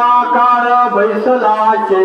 आकार बैसला के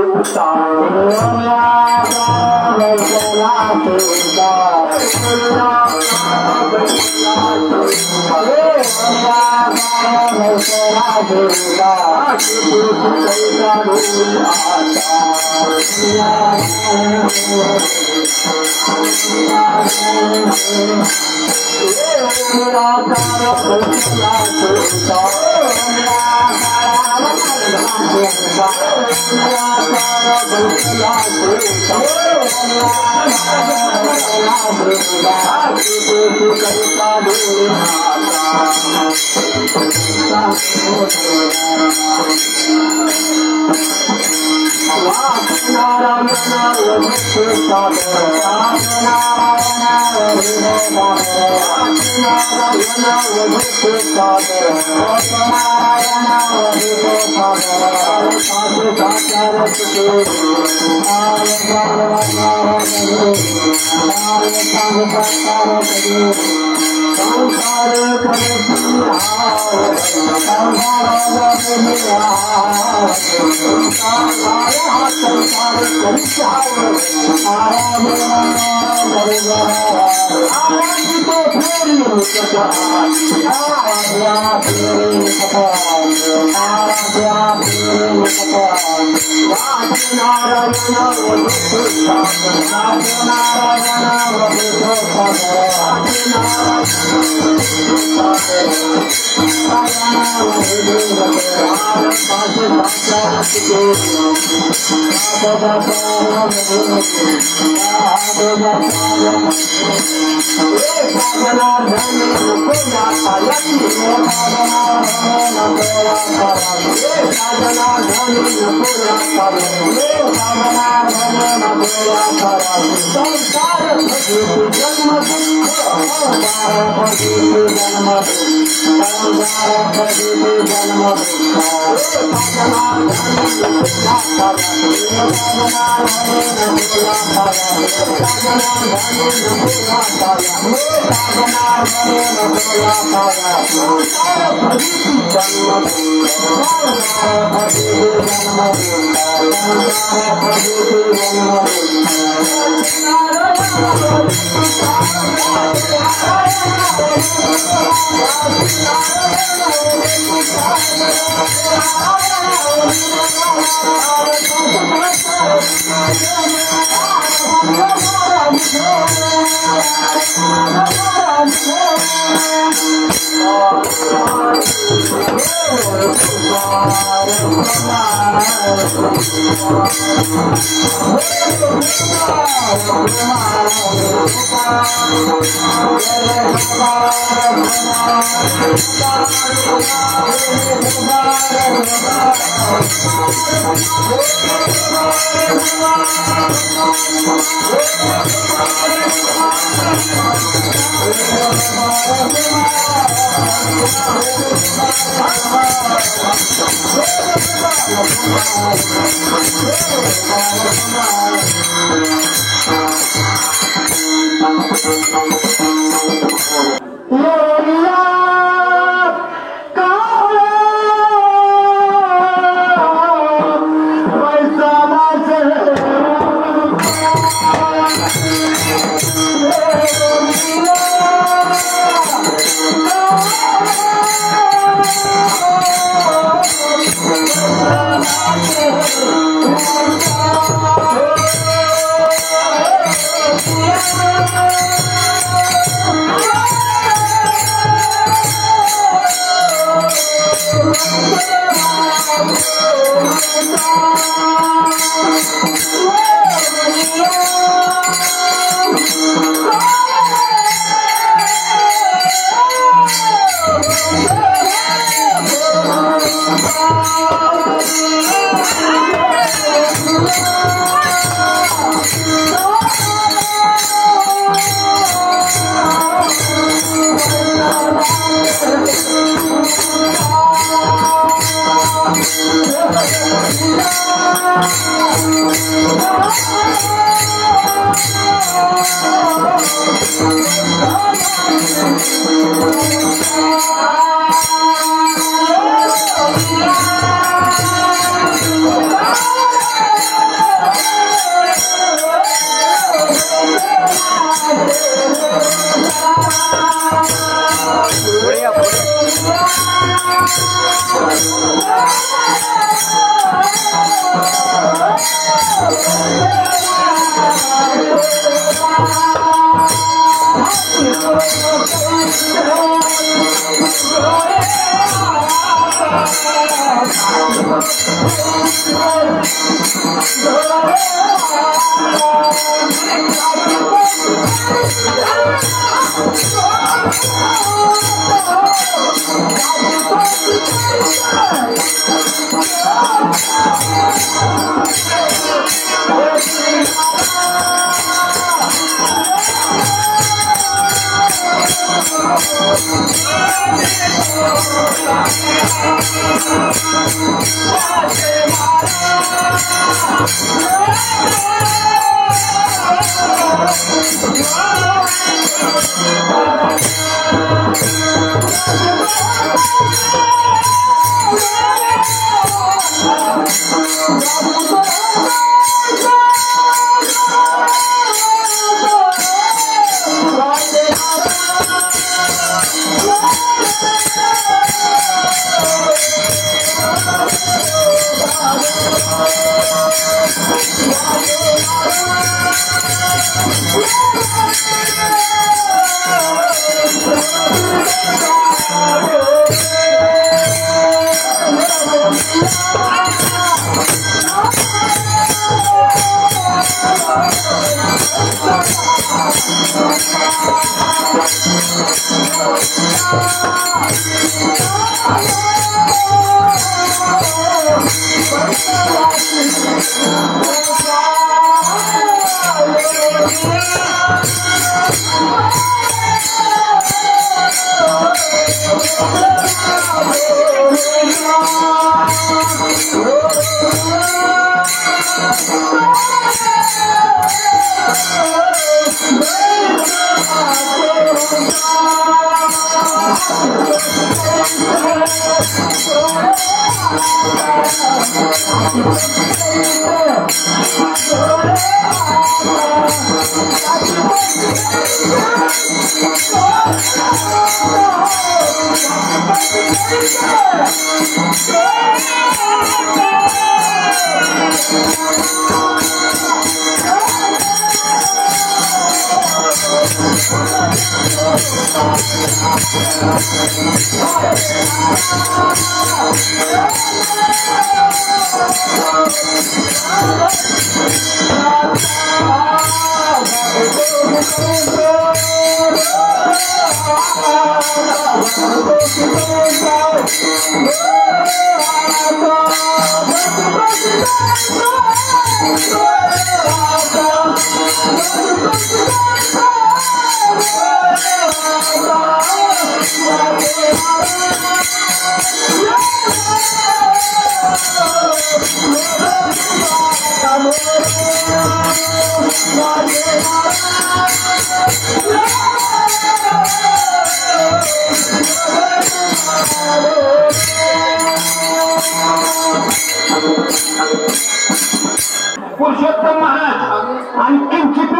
पुरुषोत्तम महाराज आणि किंचित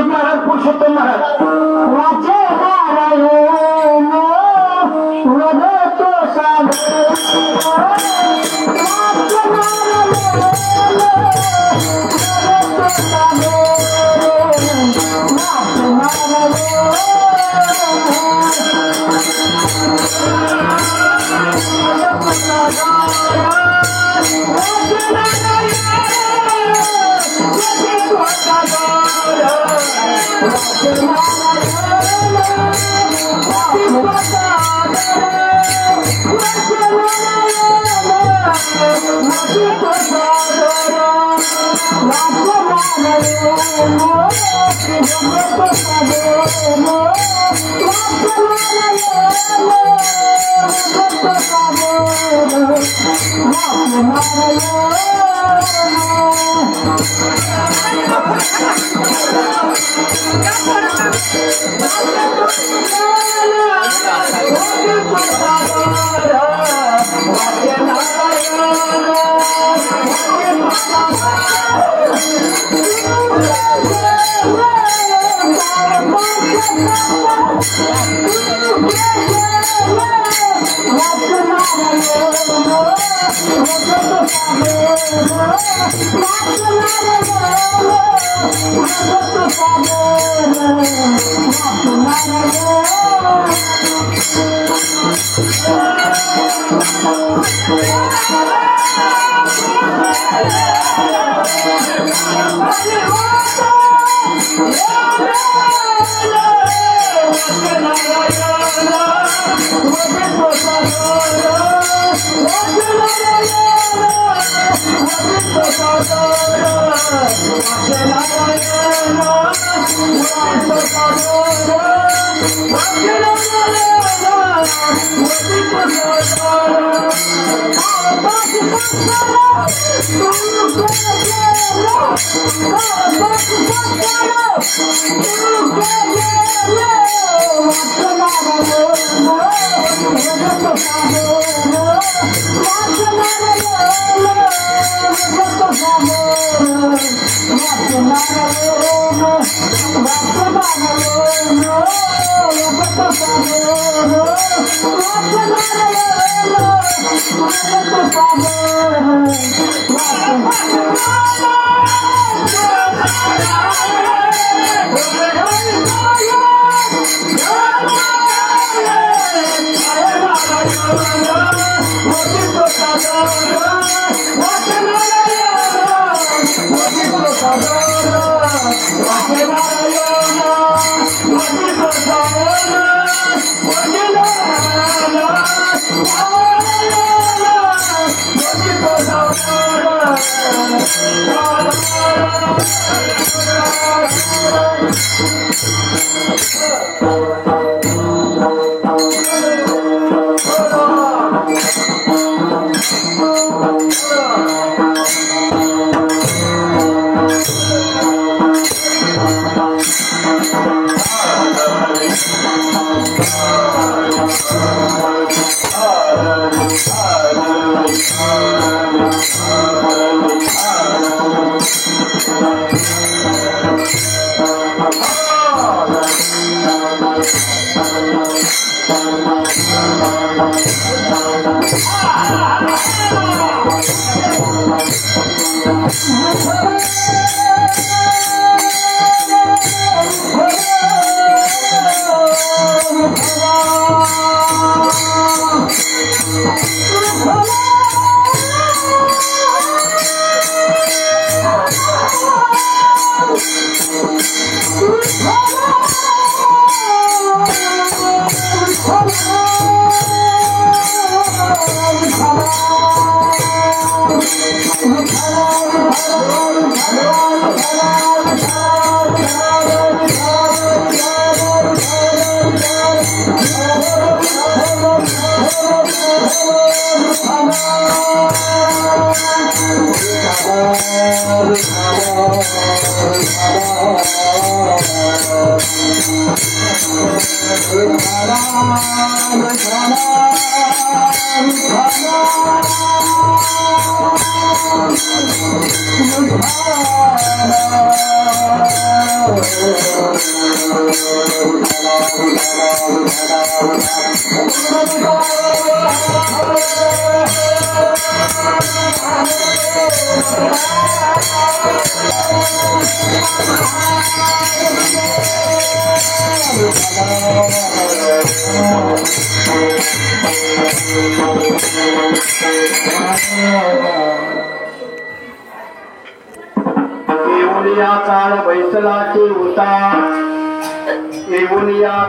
महाराज पुरुषोत्तम महाराज वाचे नारायण वदतो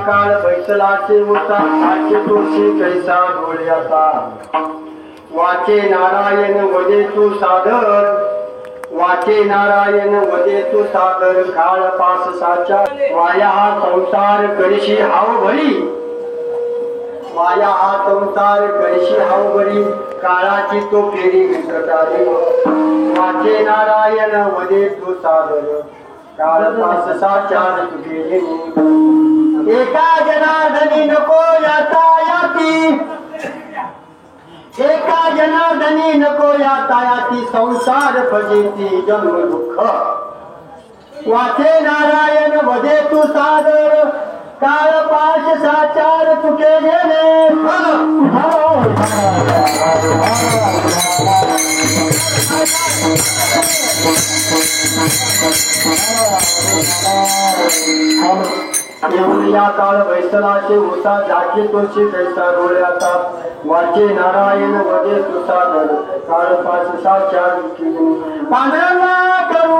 काळ बैसलाचे उता आचे तुळशी कैसा डोळ्याचा वाचे नारायण वदे तू सादर वाचे नारायण वदे तू सादर काळ पास साचा वाया हा संसार करीशी हाव भरी वाया हा संसार करीशी हाव भरी काळाची तो फेरी विकटारी वाचे नारायण वदे तू सादर काळ पास साचा तुझे एका जनार्दनी नको याता याती एका जनार्दनी नको याता याती संसार फजिती जन्म दुःख वाचे नारायण वदे तू सादर काळ पाश साचार तुके गेले येऊन या काळ वैसलाचे होता जाके तोची कैसा डोळ्याचा वाचे नारायण वदे तू सादर काळ पाश साचार पांढरा करू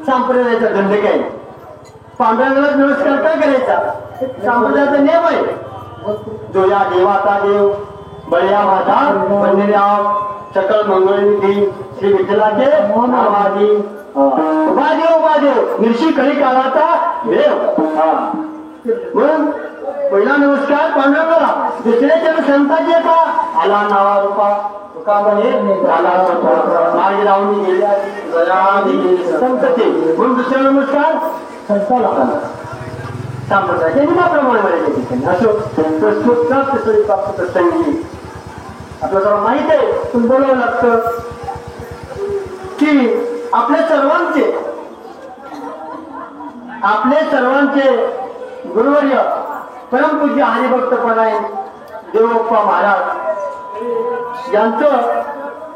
संप्रदायाचा दंड काय पांढऱ्याला नमस्कार का करायचा संप्रदायाचा नियम आहे जो या देवाचा देव बळ्या माता पंढरीराव सकल मंगळनिधी श्री विठ्ठलाचे नामादी उभादेव निर्शी कळी काळाचा देव म्हणून पहिला नमस्कार पांडुरंगाला दुसरे चरण संतांचे का आला नावा रूपा तुका म्हणे झाला मार्ग लावून गेल्या संतते म्हणून दुसरा नमस्कार संताला संप्रदायाच्या नियमाप्रमाणे असो प्रस्तुत प्रसंगी आपल्या सर्व माहित आहे तुम्ही बोलावं लागतं की आपल्या सर्वांचे गुरुवर्य परमपूज्य हरिभक्त परायण देवप्पा महाराज यांचं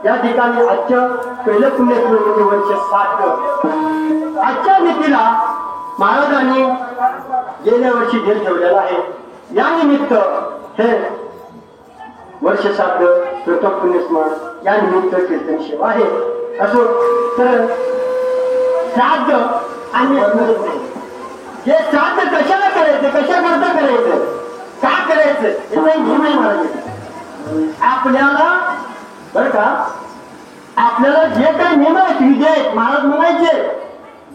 या ठिकाणी आजचं पहिलं पुण्यतिथी म्हणजे वर्ष 60. आजच्या नीतीला महाराजांनी गेल्या वर्षी ध्येय ठेवलेला आहे. या निमित्त हे वर्ष 60 प्रथम पुण्यस्मरण या निमित्त कीर्तन सेवा आहे. असो तर श्राद्ध आणि हे श्राद्ध कशाला करायचं कशा करता करायचं का करायचं याचा नियम आहे महाराज. आपल्याला बर का आपल्याला जे काही नियम आहेत विधी आहेत महाराज म्हणायचे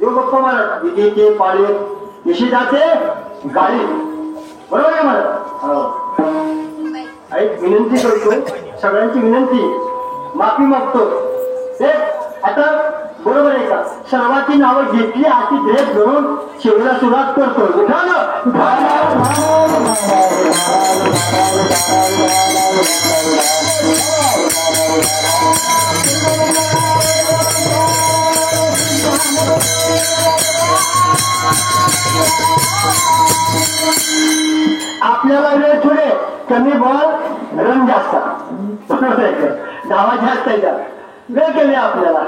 देवबाप्पा महाराज विधीचे पाळे निषेधाचे गाळी बरोबर आहे महाराज. एक विनंती करतो सगळ्यांची विनंती माफी मागतो ते आता बरोबर आहे का सर्वांची नावं घेतली अशी ड्रेस धरून शेवला सुरुवात करतो. आपल्याला वेळ थोडे कमी बॉल रन जास्त धावा जास्त वेळ केले आपल्याला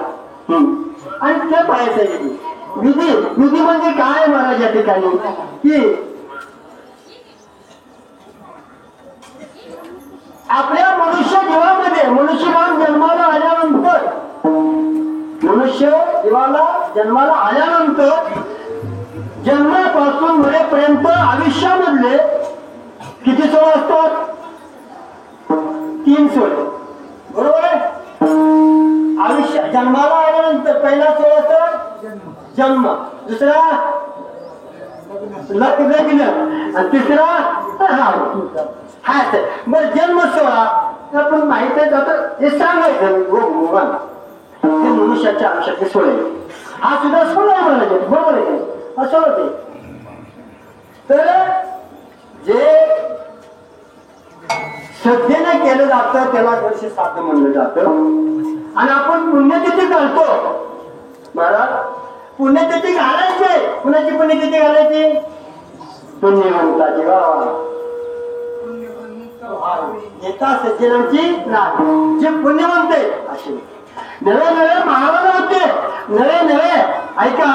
आणि ते पाहायचं विधी विधी म्हणजे काय महाराज या ठिकाणी की आपल्या मनुष्य जीवामध्ये मनुष्यमान जन्माला आल्यानंतर जन्मापासून मरेपर्यंत आयुष्यामधले किती सोहळे असतात 3 सोहळे बरोबर आहे. आयुष्य जन्माला आल्यानंतर पहिला सोहळा असतो जन्म दुसरा लग्न आणि तिसरा हा बर जन्म सोहळा आपण माहित आहे जातं हे सांगायचं हे मनुष्याच्या आयुष्यातले सोहळे हा सुद्धा सोहळा आहे म्हणायचे बरोबर आहे असं होते. तर जे श्रद्धेने केलं जातं त्याला वर्ष 60 म्हणलं जातं. आणि आपण पुण्यतिथी घालतो महाराज पुण्यतिथी घालायचे कुणाची पुण्यतिथी घालायची पुण्यवंताची येता सज्जनांची नाही जे पुण्यवंत आहे असे नवे नवे महाराज होते नवे ऐका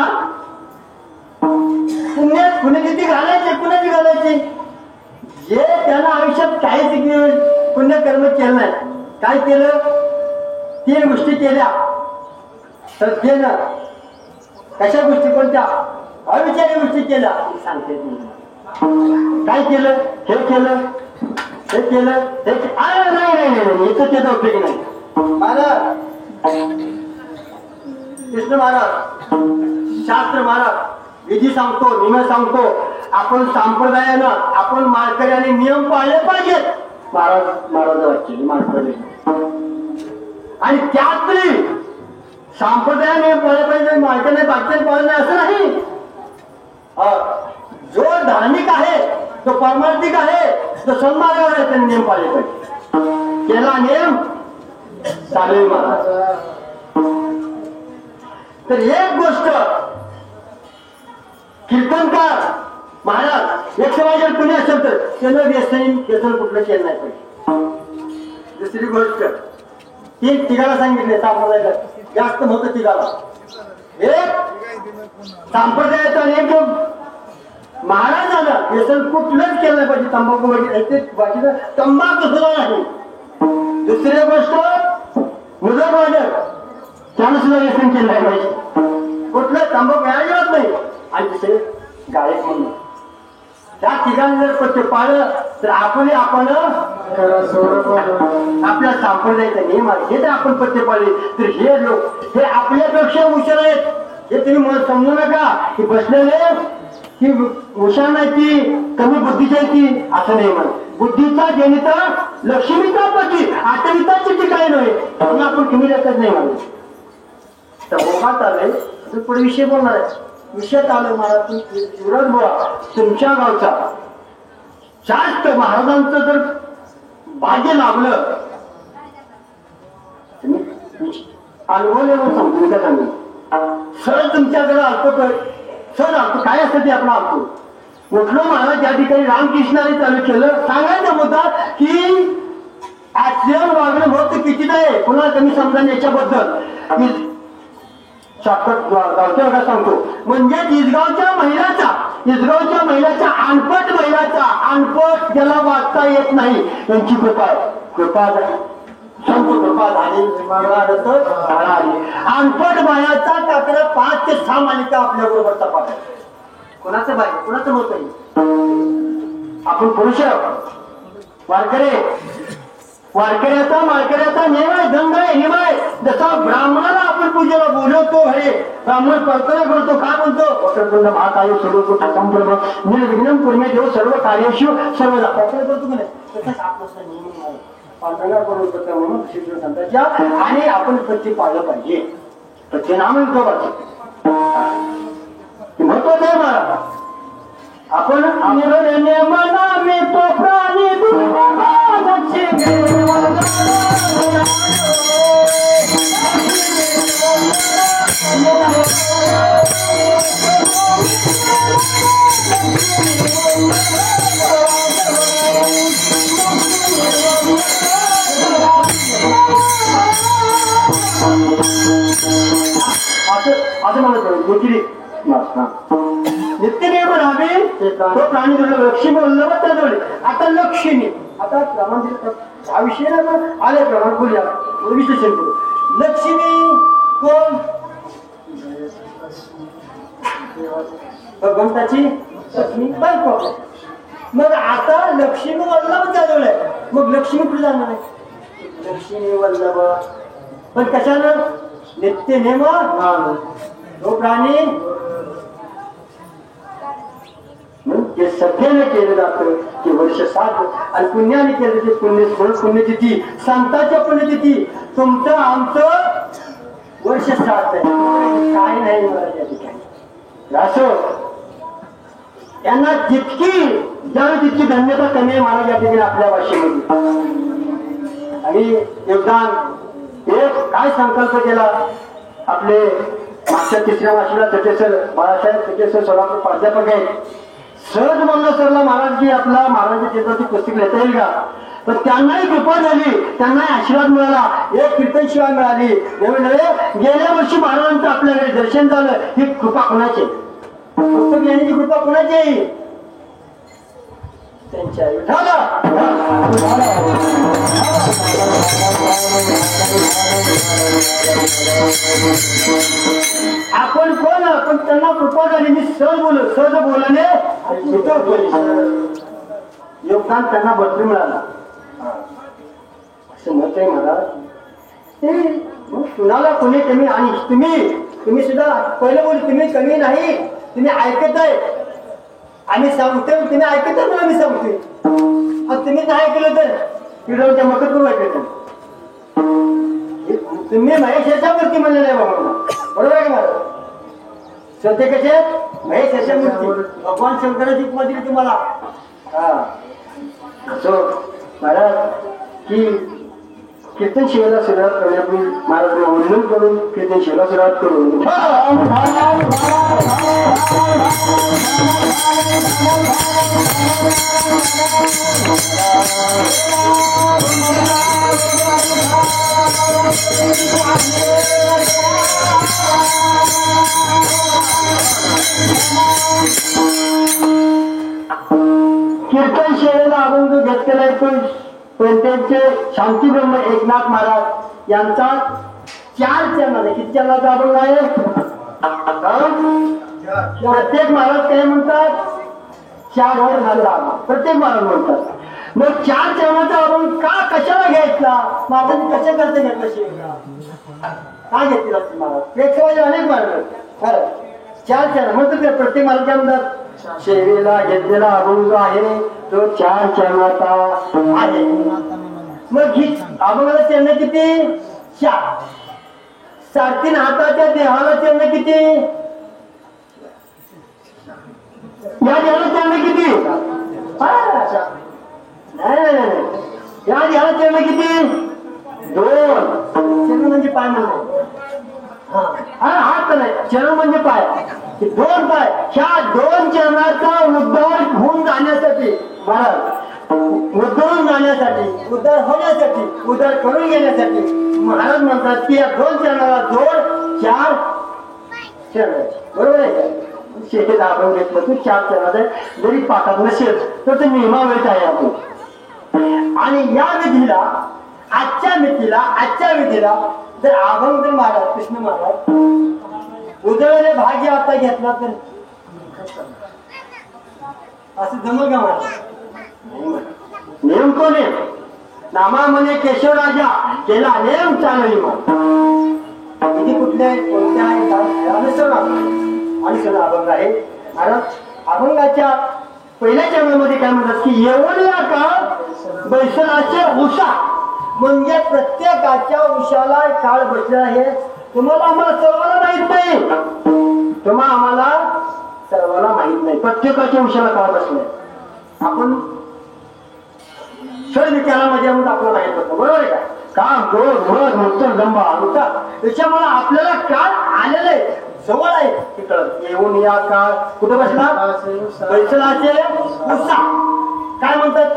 पुण्यतिथी घालायचे कुणाची घालायची जे त्यांना आयुष्यात काहीच पुण्यकर्म केलं नाही काय केलं 3 गोष्टी केल्या श्रद्धेनं कशा गोष्टी कोणत्या अविचारी गोष्टी केल्या सांगते काय केलं हे केलं नाही याचं त्याचा उपयोग नाही महाराज कृष्ण महाराज शास्त्र महाराज विधी सांगतो नियम सांगतो आपण संप्रदायानं आपण माळकऱ्याने नियम पाळले पाहिजेत महाराज वाटते माळकरी आणि त्यातली संप्रदायाने पाळले पाहिजे माळकऱ्याने बाकी पाळले असं नाही जो धार्मिक आहे तो पारमार्थिक आहे तो सन्मार्गावर आहे त्यांनी नियम पाळले पाहिजे केला नियम चालेल महाराज तर एक गोष्ट कीर्तनकार महाराज एक समाजात कुणी असेल तर त्यानं व्यसन कुठलं केलं नाही पाहिजे दुसरी गोष्ट तीन तिघाला सांगितले संप्रदायाला जास्त होतं तिघाला एक संप्रदायाचा एक जो महाराज झाला व्यसन कुठलंच केलं नाही पाहिजे तंबाखू वगैरे बाकीचं तंबाखू सुद्धा नाही दुसरी गोष्ट मुजर वाजत त्यानं सुद्धा व्यसन केलं नाही पाहिजे कुठलं तंबाखू अजिबात नाही आणि दुसरे गायक म्हणून त्या ठिकाणी जर पत्ते पाळलं तर आपण आपल्या संप्रदायाचा नियम आहे हे जर आपण पत्ते पाळले तर हे लोक हे आपल्यापेक्षा हुशार आहेत हे तुम्ही मला समजू नका की बसलेले की हुशार नाही ती कमी बुद्धीची आहे ती असं नाही म्हणा बुद्धीचा जनिता लक्ष्मीचा पती आठविता चिठी काय नव्हे म्हणून आपण कमी लेखत नाही म्हणून तर मोहात आलंय तर पुढे विषय बोलणार आहे विषय आलं महाराज शिवराज बोला तुमच्या गावचा जास्त महाराजांचं जर भाग्य लाभलं अनुभवल्यावर समजून का सांगू सहज तुमच्याकडे आलतो सहज आलतो काय असतं ते आपण आलतो कुठलं महाराज या ठिकाणी रामकृष्णाने चालू केलं सांगायचा मुद्दा की आचरण वागणं होत किती नाही पुन्हा कमी समजा याच्याबद्दल गावच्या वेळा सांगतो म्हणजे इसगावच्या महिलाचा अनपट ज्याला वाचता येत नाही त्यांची कृपा झाली अनपट बायाचा टाकला 5 ते 6 मालिका आपल्या बरोबर तपास कोणाचं बाय कोणाचं मत आहे आपण पुरुष वारकऱ्याचा नियम आहे दंड आहे नियम आहे जसा ब्राह्मणाला आपण पूजेला बोलवतो हे ब्राह्मण प्रार्थना करतो काय म्हणतो वक्रतुंड महाकाय सर्वतोषा संभ्रम निर्विघ्नं कुर्मे देव सर्व कार्येषु सर्वदा प्रार्थना करतो की नाही तसंच आपलं नियम आहे प्रार्थना करून करतो म्हणून श्री संतांच्या आणि आपण पत्ती पाळलं पाहिजे पत्ती नाम महत्वाचं आहे मला आपण मना मी तो प्राणी असं म्हणत गोचिरी नित्य नियम राहावे तो प्राणी लक्ष्मी वल्लभ त्याजवळ आता लक्ष्मी आता प्रमाण हा विषय ना आले प्रमाण बोलूया विश्लेषण करू लक्ष्मी कोण भगवंताची लक्ष्मी बायको मग आता लक्ष्मी वल्लभ त्याजवळ आहे मग लक्ष्मी कुठे जाणार आहे लक्ष्मी वल्लभ पण कशानं नित्य नेम तो प्राणी जे सभ्याने केलं जातं ते वर्ष 7 आणि पुण्याने केलं ते पुण्यतिथी संतांच्या पुण्यतिथी तुमचं आमचं वर्ष 7 आहे काय नाही मला या ठिकाणी असं त्यांना जितकी धन्यता कमी आहे महाराज या ठिकाणी आपल्या भाषेमध्ये आणि योगदान एक काय संकल्प केला आपले मागच्या 3ऱ्या वर्षाला तटेसर बाळासाहेब तटेसर सोलापूर प्राध्यापक आहेत सहज म्हणलं सरला महाराज की आपला महाराजांच्या चित्राची पुस्तक लिहिता येईल का पण त्यांनाही कृपा झाली त्यांनाही आशीर्वाद मिळाला एक कीर्तन शिवाय मिळाली गेल्या वर्षी महाराजांचं आपल्याकडे दर्शन झालं ही कृपा कोणाची पुस्तक लिहिण्याची कृपा कोणाची त्यांच्या आपण कोण आपण त्यांना कृपा झाली मी सहज बोलणे योगदान त्यांना भरपूर मिळालं असं मत आहे महाराज मग कुणाला कोणी कमी आणि तुम्ही सुद्धा पहिलं बोल तुम्ही कमी नाही, तुम्ही ऐकत आहे आम्ही सांगतोय, तुम्ही ऐकत आहे आम्ही सांगतोय. तुम्ही नाही ऐकलं तर पिढवच्या मकत करू ऐकत तुम्ही महेशाच्या मूर्ती म्हणले नाही बाबा, बरोबर आहे का मला? सध्या कसे आहेत महेशाच्या मूर्ती, भगवान शंकराची उपमा दिली तुम्हाला. हा असो महाराज की कीर्तन शिवायला सुरुवात करण्यापूर्वी महाराज वर्णन करून कीर्तन शिवायला सुरुवात करून कीर्तन शिवायला अभंग घेतलेला आहे पण त्यांचे शांती ब्रह्म एकनाथ महाराज यांचा 4 चरणाने किती चरणाचा अभंग आहे? प्रत्येक महाराज काय म्हणतात? 4 वर झाला प्रत्येक महाराज म्हणतात. मग 4 चरणाचा अभंग का कशाला घ्यायचा? महाराजांनी कशा करता घेतला शिवायला काय घेतलेला महाराज? प्रेक्षकाचे अनेक महाराज खरं 4 चरण म्हणतात. प्रत्येक महाराज काय म्हणतात? शेवेला घेतलेला अभंग आहे तो 4 चरणाचा आहे. मग ही अभंगाला चरण किती? 4. 3.5 हाताच्या देहाला चरण किती? या देहाला चरण किती? नाही या देहाला चरण किती? 2. चरण म्हणजे पाय म्हणतो. हात नाही, चरण म्हणजे पाय. 2 पाय. ह्या 2 चरणाचा उद्धार होऊन जाण्यासाठी महाराज उद्धरून जाण्यासाठी उद्धार होण्यासाठी उद्धार करून घेण्यासाठी महाराज म्हणतात की या 2 चरणाला जोड 4 चरण. बरोबर आहे का? शेती आपण घेतलं तू 4 चरणात आहे. जरी पाठात नसेल तर ते नियमावलीत आहे आपण. आणि या विधीला आजच्या विधीला जर अभंग महाराज कृष्ण महाराज उजळले भाग्य आता घेतला तर असं जमल का महाराज? नियम कोण आहे? नामा म्हणे केशव राजा केला नेम चालवी किती कुठले आहेत कोणत्या आहेत आणि सण अभंग आहे महाराज. अभंगाच्या पहिल्या चरणामध्ये काय म्हणतात की एवढ्या का बैसनाचे उषा म्हणजे प्रत्येकाच्या उशाला काळ बसला आहे. तुम्हाला आम्हाला सर्वांना माहित नाही, आम्हाला सर्वांना माहित नाही. प्रत्येकाच्या उशाला काळ बसलाय. आपण सर्व विचारामध्ये आपल्याला माहित होतं. बरोबर आहे का? काम क्रोध मध मत्सर दंभ अहंकार त्याच्यामुळे आपल्याला काळ आलेलं आहे, जवळ आहे. तिकडं येऊन या काळ कुठे बसला? बैसलाचे उषा. काय म्हणतात?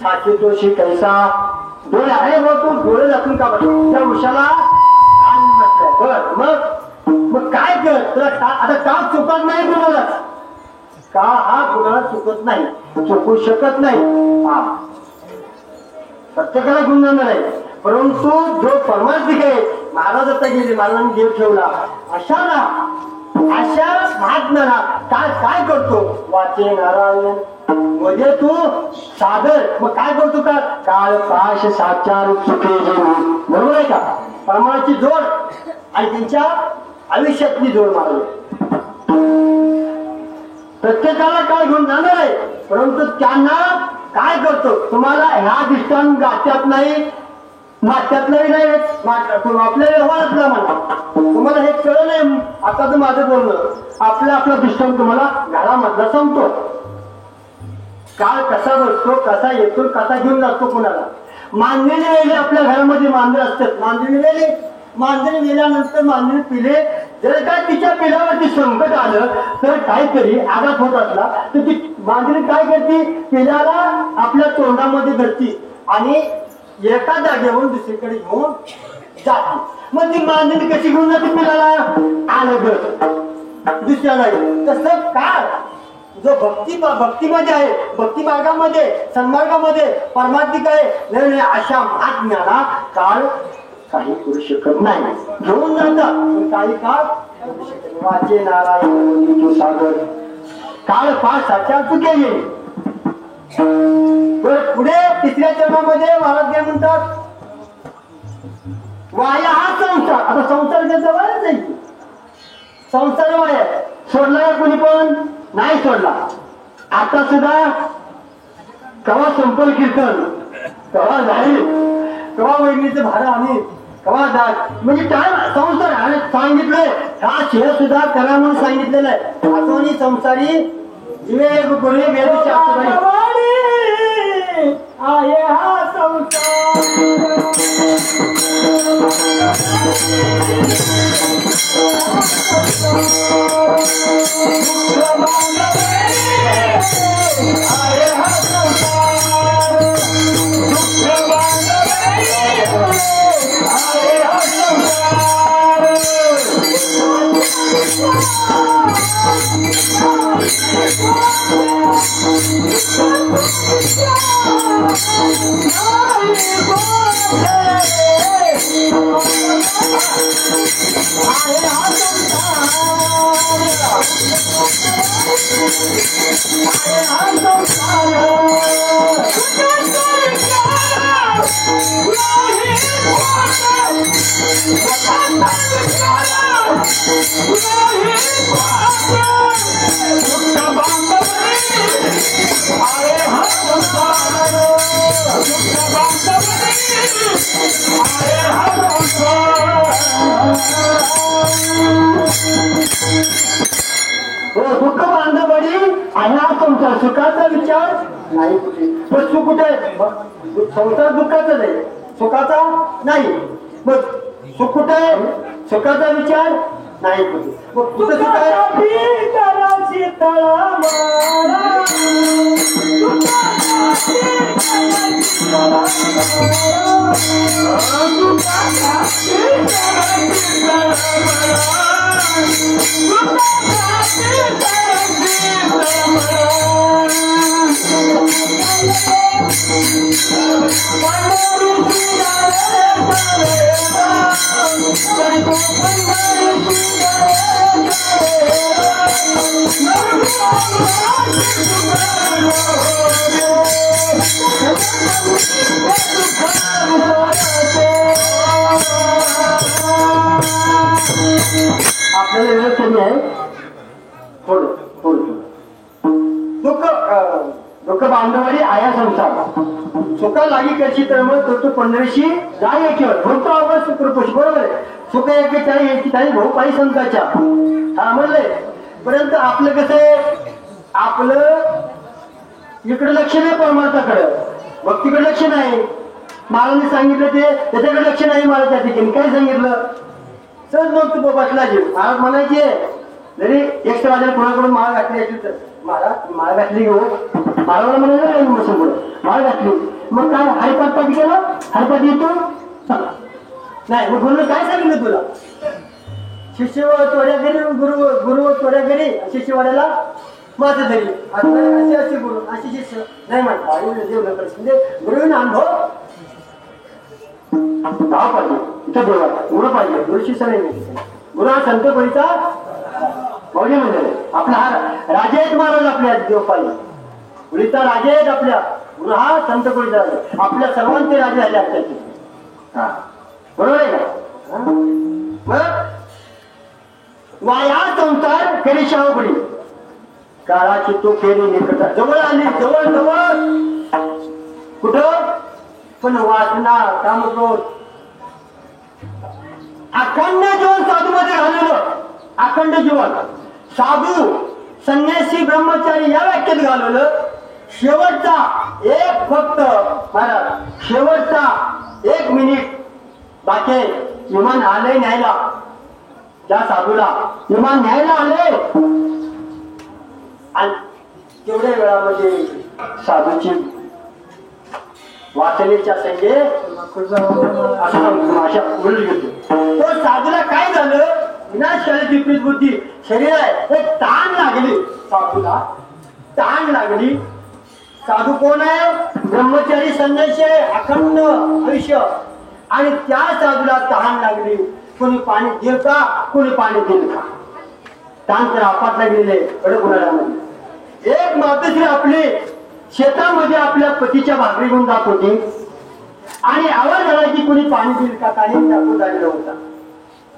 छाती तोशी कैसा डोळे आहे मग तू डोळे दाखवून का बसला? त्या उशाला बसलाय. मग काय कर तुला आता काळ चुकत नाही कुणाला. काळ हा कुणाला चुकत नाही, चुकू शकत नाही. हा प्रत्येकाला घेऊन जाणार आहे. परंतु जो परमार्थिक आहे महाराज आता गेले महाराजांनी देव ठेवला अशा महात्म्याला काय करतो? वाचे नारायण मध्ये तू सादर. मग काय करतो? का काळ पाश साचार चुके बरोबर आहे का? परमाची जोड आणि त्यांच्या आयुष्यातली जोड महाराज प्रत्येकाला काय घेऊन जाणार आहे. परंतु त्यांना काय करतो? तुम्हाला ह्या दृष्टांत गात्यात नाही नात्यातलाही नाही आपल्या व्यवहारातला म्हणा तुम्हाला हे कळलं नाही. आता तर माझं बोलणं आपला दृष्टांत तुम्हाला घरामधला सांगतो. काळ कसा बसतो, कसा येतो, कसा घेऊन जातो कुणाला. मांजरी वेळी आपल्या घरामध्ये मांजर असतात. मांजरी वेल्यानंतर मांजरी पिले जर का तिच्या पिलावरती संकट आलं तर काहीतरी आघात होत असला तर ती मांजरी काय करते? पिलाला आपल्या तोंडामध्ये धरती आणि एका जागेवरून दुसरीकडे घेऊन जाते. मग ती मांजरी कशी घेऊन जाते? पिलाला आलं दुसऱ्या जागी. तसं काळ जो भक्तीमध्ये आहे, भक्ती मार्गामध्ये सन्मार्गामध्ये परमार्थिक आहे नाही अशा महात्म्याला काळ काही करू शकत नाही. घेऊन जातात काही काळ वाचे नारायण सागर काळ पाच साच्या चुके गेली. पुढे 3ऱ्या चरणामध्ये महाराज काय म्हणतात? वाया हा संसार. आता संसार जवळच नाही. संसार वाया सोडला का कोणी पण नाही सोडला. आता सुद्धा कवा संपल कीर्तन, कवा नाही, कवा वहिनीचं भाडं आणि कवा दाट, म्हणजे काय संसार. आणि सांगितलंय हा शेअर सुद्धा करा म्हणून सांगितलेलं आहे. आठवणी संसारी जीवे गुरुवे वेद शास्त्र आहे हा संसार. दुःख बांधवडी आणि हा संसार सुखाचा विचार नाही कुठे. मग सुख कुठे आहे? संसार दुःखाचाच आहे, सुखाचा नाही. मग सुख कुठे आहे? सुखाचा विचार नाही कुठे. मग कुठे सुख आहे? आपल्याला वेळ कमी आहे. थोडं थोडं दुःख दुःख बांधवाडी आया संसार सुखा लागी कशी तर मग तो पंढरीशी जाय एकीवर भरतो आवाज सुखपुरुष. बरोबर आहे. सुख एके ताई एकी ताई भाऊ पायी संताच्या हा म्हणले. परंतु आपलं कसं आहे, आपलं इकडे लक्ष नाही परमार्थाकडे, भक्तीकडे लक्ष नाही. महाराजांनी सांगितलं ते त्याच्याकडे लक्ष नाही. मला त्या ठिकाणी काय सांगितलं सहज मग तू बसला जीव. महाराज म्हणायचे जरी एक वाजायला कोणाकडून माळ घातली असेल तर महाराज माळ घातली घेऊ. महाराजांना म्हणायला बसून माळ घातली. मग काय हरिपाठ पाठी केलं, हरिपाठ येतो नाही. मग गुरुने काय सांगितलं तुला? शिष्य तोड्या घरी गुरु तोड्या घरी शिष्यवाड्याला माझं तरी असे असे गुरु असे शिष्य नाही म्हणतात. देव न म्हणजे गुरुविन अनुभव भाव पाहिजे. इथं देवा गुरु पाहिजे. गुरु शिष्य नाही. गुरु हा संत कोणीचा मौल्य म्हणजे आपला हा राजा आहेत. महाराज आपल्या देव पाहिजे. गुरुचा राजा आहेत आपल्या. गुरु हा संत कोणीचा राजा. आपल्या सर्वांचे राजे झाले आपल्याचे. हा बरोबर आहे का? मग वाया संसार फेरी शाहूपडी काळाची तो फेरी निकट जवळ आली. जवळ जवळ कुठं पण वासना कामक्रोध अखंड जीवन साधू मध्ये घालवलं. अखंड जीवन साधू संन्यासी ब्रह्मचारी या व्याख्येत घालवलं. शेवटचा एक फक्त महाराज शेवटचा 1 मिनिट बाकी विमान आलंय न्यायला. त्या साधूला विमान न्यायला आले आणि तेवढ्या वेळामध्ये साधूची वासनेच्या संगे अशा उलट घेतो. तो साधूला काय झालं? विनाशकारी विपरीत बुद्धी शरीर आहे एक ताण लागली. साधूला ताण लागली. साधू कोण आहे? ब्रह्मचारी संन्यासी आहे. अखंड आयुष्य. आणि त्या साधूला तहान लागली. कोणी पाणी देईल का? कोणी पाणी देईल का? ताण तर आपातला गेले कडक उन्हाळ्यामध्ये. एक मातोश्री आपली शेतामध्ये आपल्या पतीच्या भाकरी घेऊन जात होती. आणि आवाज झाला की कुणी पाणी दिल का काही टाकून झालेला होता.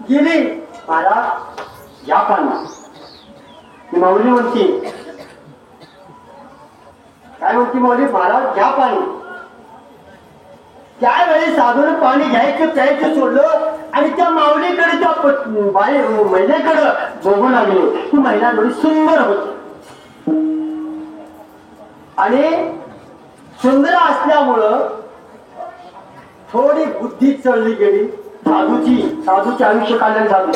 गेली महाराज घ्या पाणी. माऊली म्हणते काय म्हणते माऊली, महाराज घ्या पाणी. त्यावेळी साधून पाणी घ्यायचं प्यायचं सोडलं आणि त्या माऊलीकडे त्या महिलेकडे बघू लागले. ती महिला थोडी सुंदर होती आणि सुंदर असल्यामुळं थोडी बुद्धी चढली गेली साधूची आयुष्य काढण्यात झालं.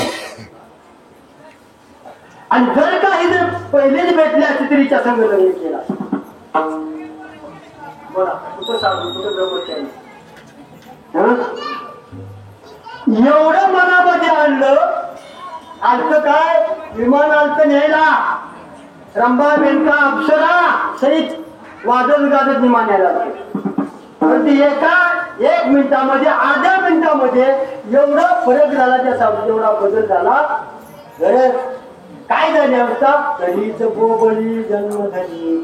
आणि जर का हे जर पहिलेच भेटले असते तरी तिच्या संग लग्न केला. बोला कुठं साधू कुठं ब्रह्मचारी. एवढं मनामध्ये आलतं काय, विमान आलतं न्यायला, रंभा मेनका अप्सरा सहित वादन गाजत विमान यायला. पण ती एक मिनिटामध्ये अर्ध्या मिनिटामध्ये एवढा फरक झाला त्या साधूत, एवढा बदल झाला. काय झाले अवस्था, दलीच बोबळी जन्म झाली.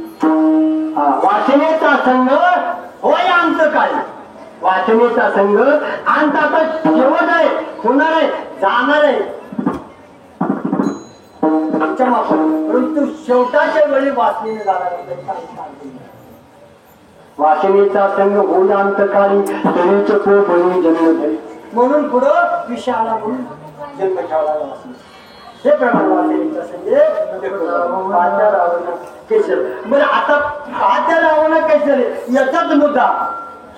वासनेचा संघ होय आमचं काय, वासनेचा संघ अंत आता शेवट आहे, होणार आहे, जाणार आहे आमच्या माफक. परंतु शेवटाच्या वेळी वासनेने जाणार. वासनेचा संघ होऊन अंतकाळी दलीच बोबळी जन्म झाली. म्हणून पुढं विषाला म्हणून जन्म ठेवला वासने. हे प्रमाण वासनेचा संघ केसर. बरं आता पाहत्या रावण केसर याचाच मुद्दा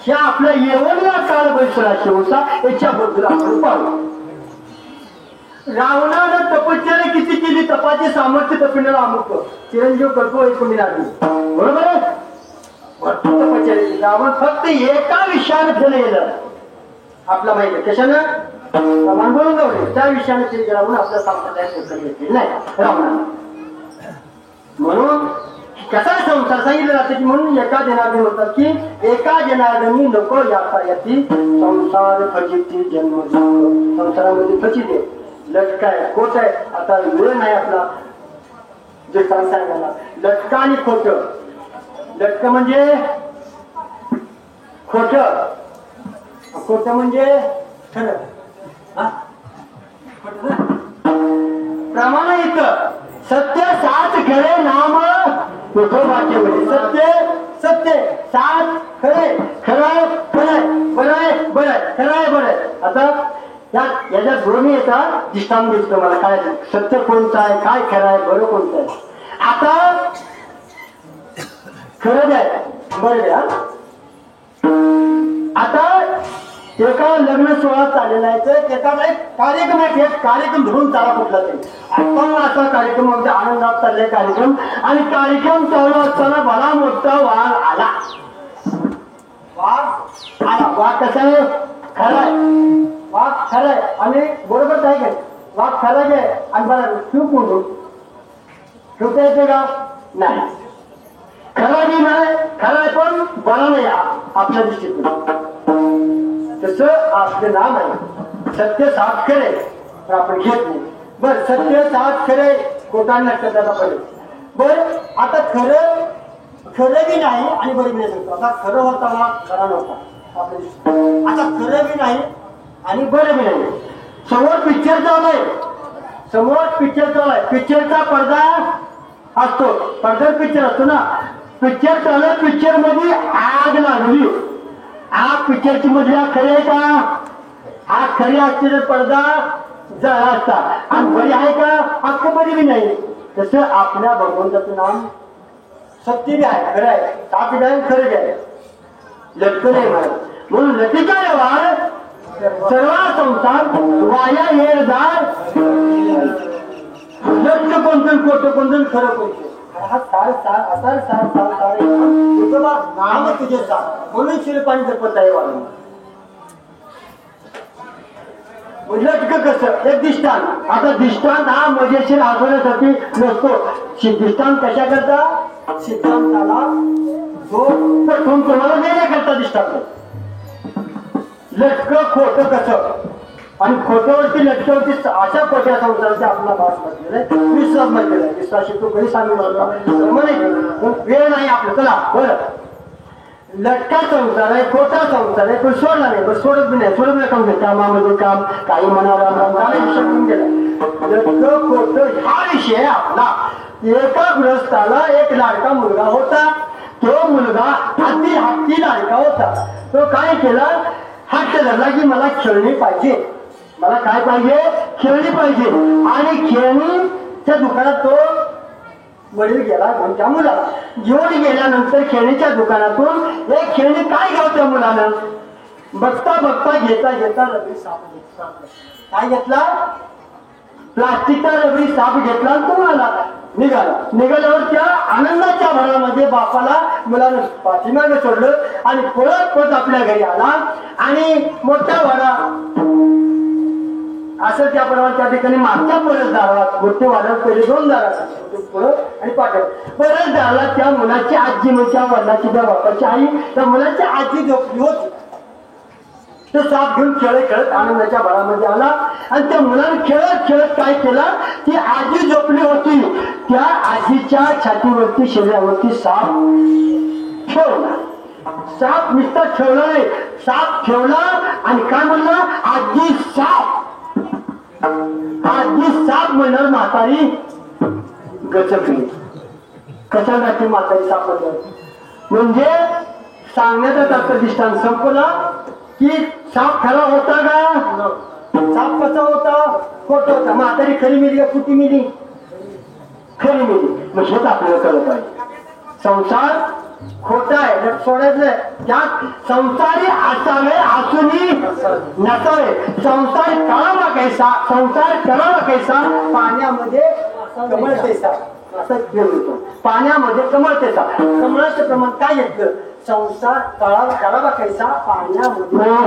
ह्या आपल्या येवणला काळ बैसराशी होता याच्याबद्दल आपण पाहू. रावणानं तपश्चर्या किती केली, तपाचे सामर्थ्य तपिण्याला अमुक चिरंजीव करतो ऐकून लागली. बरोबर आहे, भरपूर तपश्चर्या केली. रावण फक्त एका विषयानं केलं गेलं आपला माहिती कशानं प्रमाण बोलून जाऊ त्या विषयानं केली रावण आपल्या सामर्थ्याने घेतली नाही रावणाला. म्हणून कसा संसार सांगितलं जातं की म्हणून एका जनार्दनी म्हणतात की एका जनार्दनी नको याता यती संसार फजिती जन्म. संसारामध्ये फजिते लटकाय खोट आहे. आता वेळ नाही आपला जे सांगायला. लटका आणि खोट. लटक म्हणजे खोट, खोट म्हणजे खरं. प्रमाण इथं सत्य सात खरे नाम विठोबाचे म्हणे. सत्य सत्य सात खरे, खरं खरं, बरं बरं, खरं बरं. आता याच्यात दोन्ही येतात. दिष्टांत दिसतो मला काय सत्य कोणतं आहे, काय खरं आहे, बरं कोणतं आहे. आता खरं आहे बरं द्या. आता एका लग्न सोहळा चाललेला आहे तर त्याचा एक कार्यक्रम आहे. एक कार्यक्रम धरून चाला कुठला तरी आपण असा कार्यक्रम म्हणजे आनंदात चाललाय कार्यक्रम. आणि कार्यक्रम चालू असताना भला मोठा वाघ आला. वाघ कसा आहे, खरा आहे. वाघ खरा आहे आणि बरोबर काय काय वाघ खरा आहे. आणि बघा शिव कोण ठेवता येते का नाही. खरा बी नाही, खरा आहे पण बरा नाही आपल्या दृष्टीतून. तसं आपलं नाम आहे सत्य सात खरे तर आपण घेत नाही. बर सत्य सात खरे कोटांना लक्षात पडेल. बर आता खरं बी नाही आणि बरं बी नाही शकतो. आता खरं होता हा खरा नव्हता आपल्या. आता खरं बी नाही आणि बरं बी नाही. समोर पिक्चर चालू आहे, पिक्चरचा पडदा असतो, पडद्यावर पिक्चर असतो ना. पिक्चर चालू, पिक्चर मध्ये आग लागली. आग पिक्चरची मधली आग खरी आहे का? आग खरी असते तर पडदा जळा असता. आणि बरी आहे का? आग बरी बी नाही. तसं आपल्या भगवंताचं नाम सत्य बी आहे, खरं आहे, साप बी आहे, खरं बी आहे, लटकं नाही मला. म्हणून लटिका व्यवहार सर्व संसार वाया येणार. लटकं कोणतं खोटं कोणतं खरं कोणतं. हा सार सार असार सार सार सार नाम तुझे सार म्हणून शिरपाणी जपत आहे वाढ. लटकं कसं एक दिष्टांत. आता दिष्टांत हा मजेशीर आठवण्यासाठी नसतो. दिष्टांत कशा करता सिद्धांताला जो पटवून तुम्हाला देण्याकरता दिष्टांत. लटकं खोटं कसं आणि खोट्यावरती लटक्यावरती अशा खोट्या संसाराचा आपला भास म्हटलेला आहे. विश्वास म्हटलेला आहे. विश्वास तो कधी सांगू शकतो म्हणे वेळ नाही आपलं. चला बरं लटका संसार आहे, खोटा संसार आहे. तो सोडला नाही, बस सोडत बी नाही, सोडत नाही. काम कामामध्ये काम, काही म्हणाला शकून गेला. लटकं खोटं हा विषय आपला. एका गृहस्थाला एक लाडका मुलगा होता. तो मुलगा हत्ती लाडका होता. तो काय केला, हट्ट धरला की मला खेळणी पाहिजे, मला काय पाहिजे, खेळणी पाहिजे. आणि खेळणीच्या दुकानात तो वडील गेला त्या मुलाला घेऊन गेल्यानंतर खेळणीच्या दुकानातून एक खेळणी काय घ्यावं त्या मुलानं, बघता बघता घेता रबरी साप काय घेतला, प्लास्टिकचा रबरी साप घेतला आणि तो निघाल्यावर त्या आनंदाच्या भरामध्ये बापाला मुलानं पाठीमागे सोडलं आणि पळत आपल्या घरी आला. आणि मोठा वाडा असं त्याप्रमाणे त्या ठिकाणी मागच्या परत दारात मोठे वाड्यात पहिले 2 दारात पुढं आणि पाठव परत दाराला त्या मुलाची आजी, म्हणजे त्या वडिलाची, त्या बापाची आई, त्या मुलाची आजी झोपली होती. तो साप घेऊन खेळत आनंदाच्या भरामध्ये आला आणि त्या मुलाने खेळत काय केला, ती आजी झोपली होती, त्या आजीच्या छातीवरती शरीरावरती साप ठेवला. साप नुसता ठेवला नाही, साप ठेवला आणि काय म्हणला, आजी साप म्हणणार म्हातारी गचकली. कशासाठी म्हातारी साप म्हणजे सांगण्याचा तात्पर्य दृष्टांत संपला की साप खरा होता का, साप कसा होता, खोटा होता. म्हातारी खरी मिली का कुठे मिली, खरी मिली. मग हेच आपल्याला कळत आहे. संसार खोटा आहे, सोडायचं. त्यात संसारी असावे असूनही नसावे. संसार करावा कैसा, पाण्यामध्ये कमळतेसा. असं होतो, पाण्यामध्ये कमळतेसा. कमळाचं प्रमाण काय घेतलं, संसार करावा कैसा, पाण्यामध्ये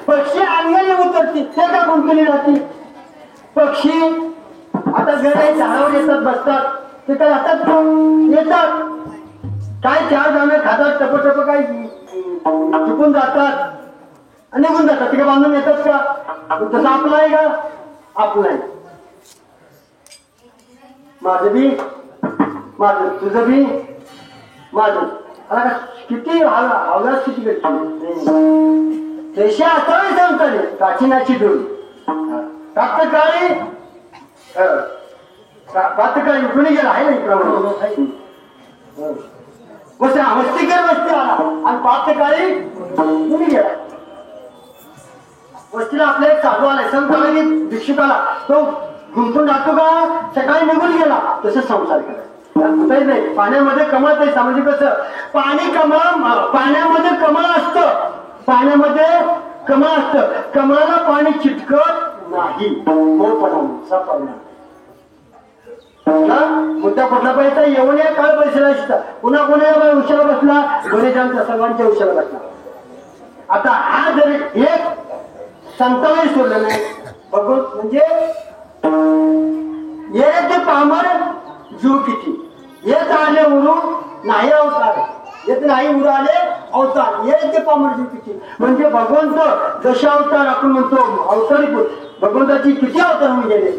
पक्षी अंगाने उतरते ते का गुंतवली जाते. पक्षी आता गडे झाडावर येतात, बसतात, ते काय येतात, काय 4 दाणे खातात, टप काय चुकून जातात आणि निघून जातात. ते बांधून येतात का, तसं आपलं आहे का, आपलं आहे. माझं बी माझं, तुझं बी माझं. आता किती हवलाच किती तशी असावी सांगताना काचीनाची डोळी काळी काळी कुणी गेला आहे ना इकडं बस वस्तीकर वस्ती आला आणि काळी कुणी गेला. वस्तीला आपल्या एक साधू आलाय, संत आला की भिक्षुक आला, तो गुंतून जातो का, सकाळी निघून गेला. तसं संसार करायचा नाही. पाण्यामध्ये कमळ नाही, म्हणजे कसं पाण्यामध्ये कमळ असतं, पाण्यामध्ये कमळ असतं, कमळाला पाणी चिटकत नाही. मुद्दा कुठला पाहिजे, येऊन या काळ पैशाला शिकता, पुन्हा कोणाला उशाला बसला, गणेशांच्या सर्वांच्या उशाला बसला. आता हा जर एक संतांनी सोडलं नाही बघून, म्हणजे ये ते पामर जीव किती येत आले उरू नाही अवतार येत नाही उरू आले अवतार येत ते पामर जीव किती म्हणजे भगवंत जसे अवतार आपण म्हणतो अवतारी भगवंताची किती अवतार होऊन गेले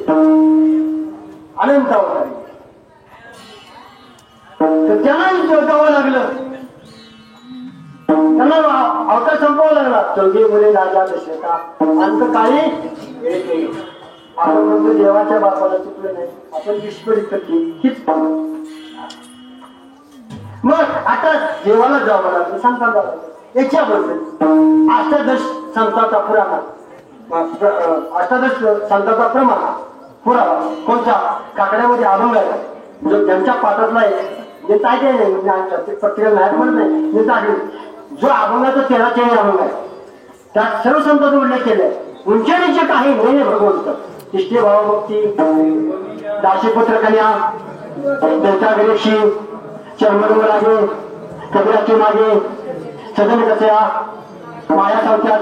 अनंत अवतार तर त्यांनाही शोधावं लागलं त्यांना अवतार संपवावा लागला चौघे मुले राजा दशरथा अंतकाळी आपण म्हणतो देवाच्या बापाला चुकलं नाही आपण विस्फोरित हीच मग आता देवाला जावं लागलं संतान जावं लागलं याच्याबद्दल अष्टादश संतांचा पुराणा अष्टादश संतांचा प्रमाण पुरावा कोणत्या काकड्यामध्ये अभंग आहे जो ज्यांच्या पाठातला आहे जे काय नाही पत्रिका नाही म्हणत नाही जो अभंगाचा 13 चेणी अभंग आहे त्यात सर्व संतांचा उल्लेख केलाय उंचणीचे काही नाही भगवंत तिष्ठे भावभक्ती दाशीपुत्र कन्या देवता गणेशी चर्मडू लागे कबीराचे मागे सदन कसया माया चौक्यात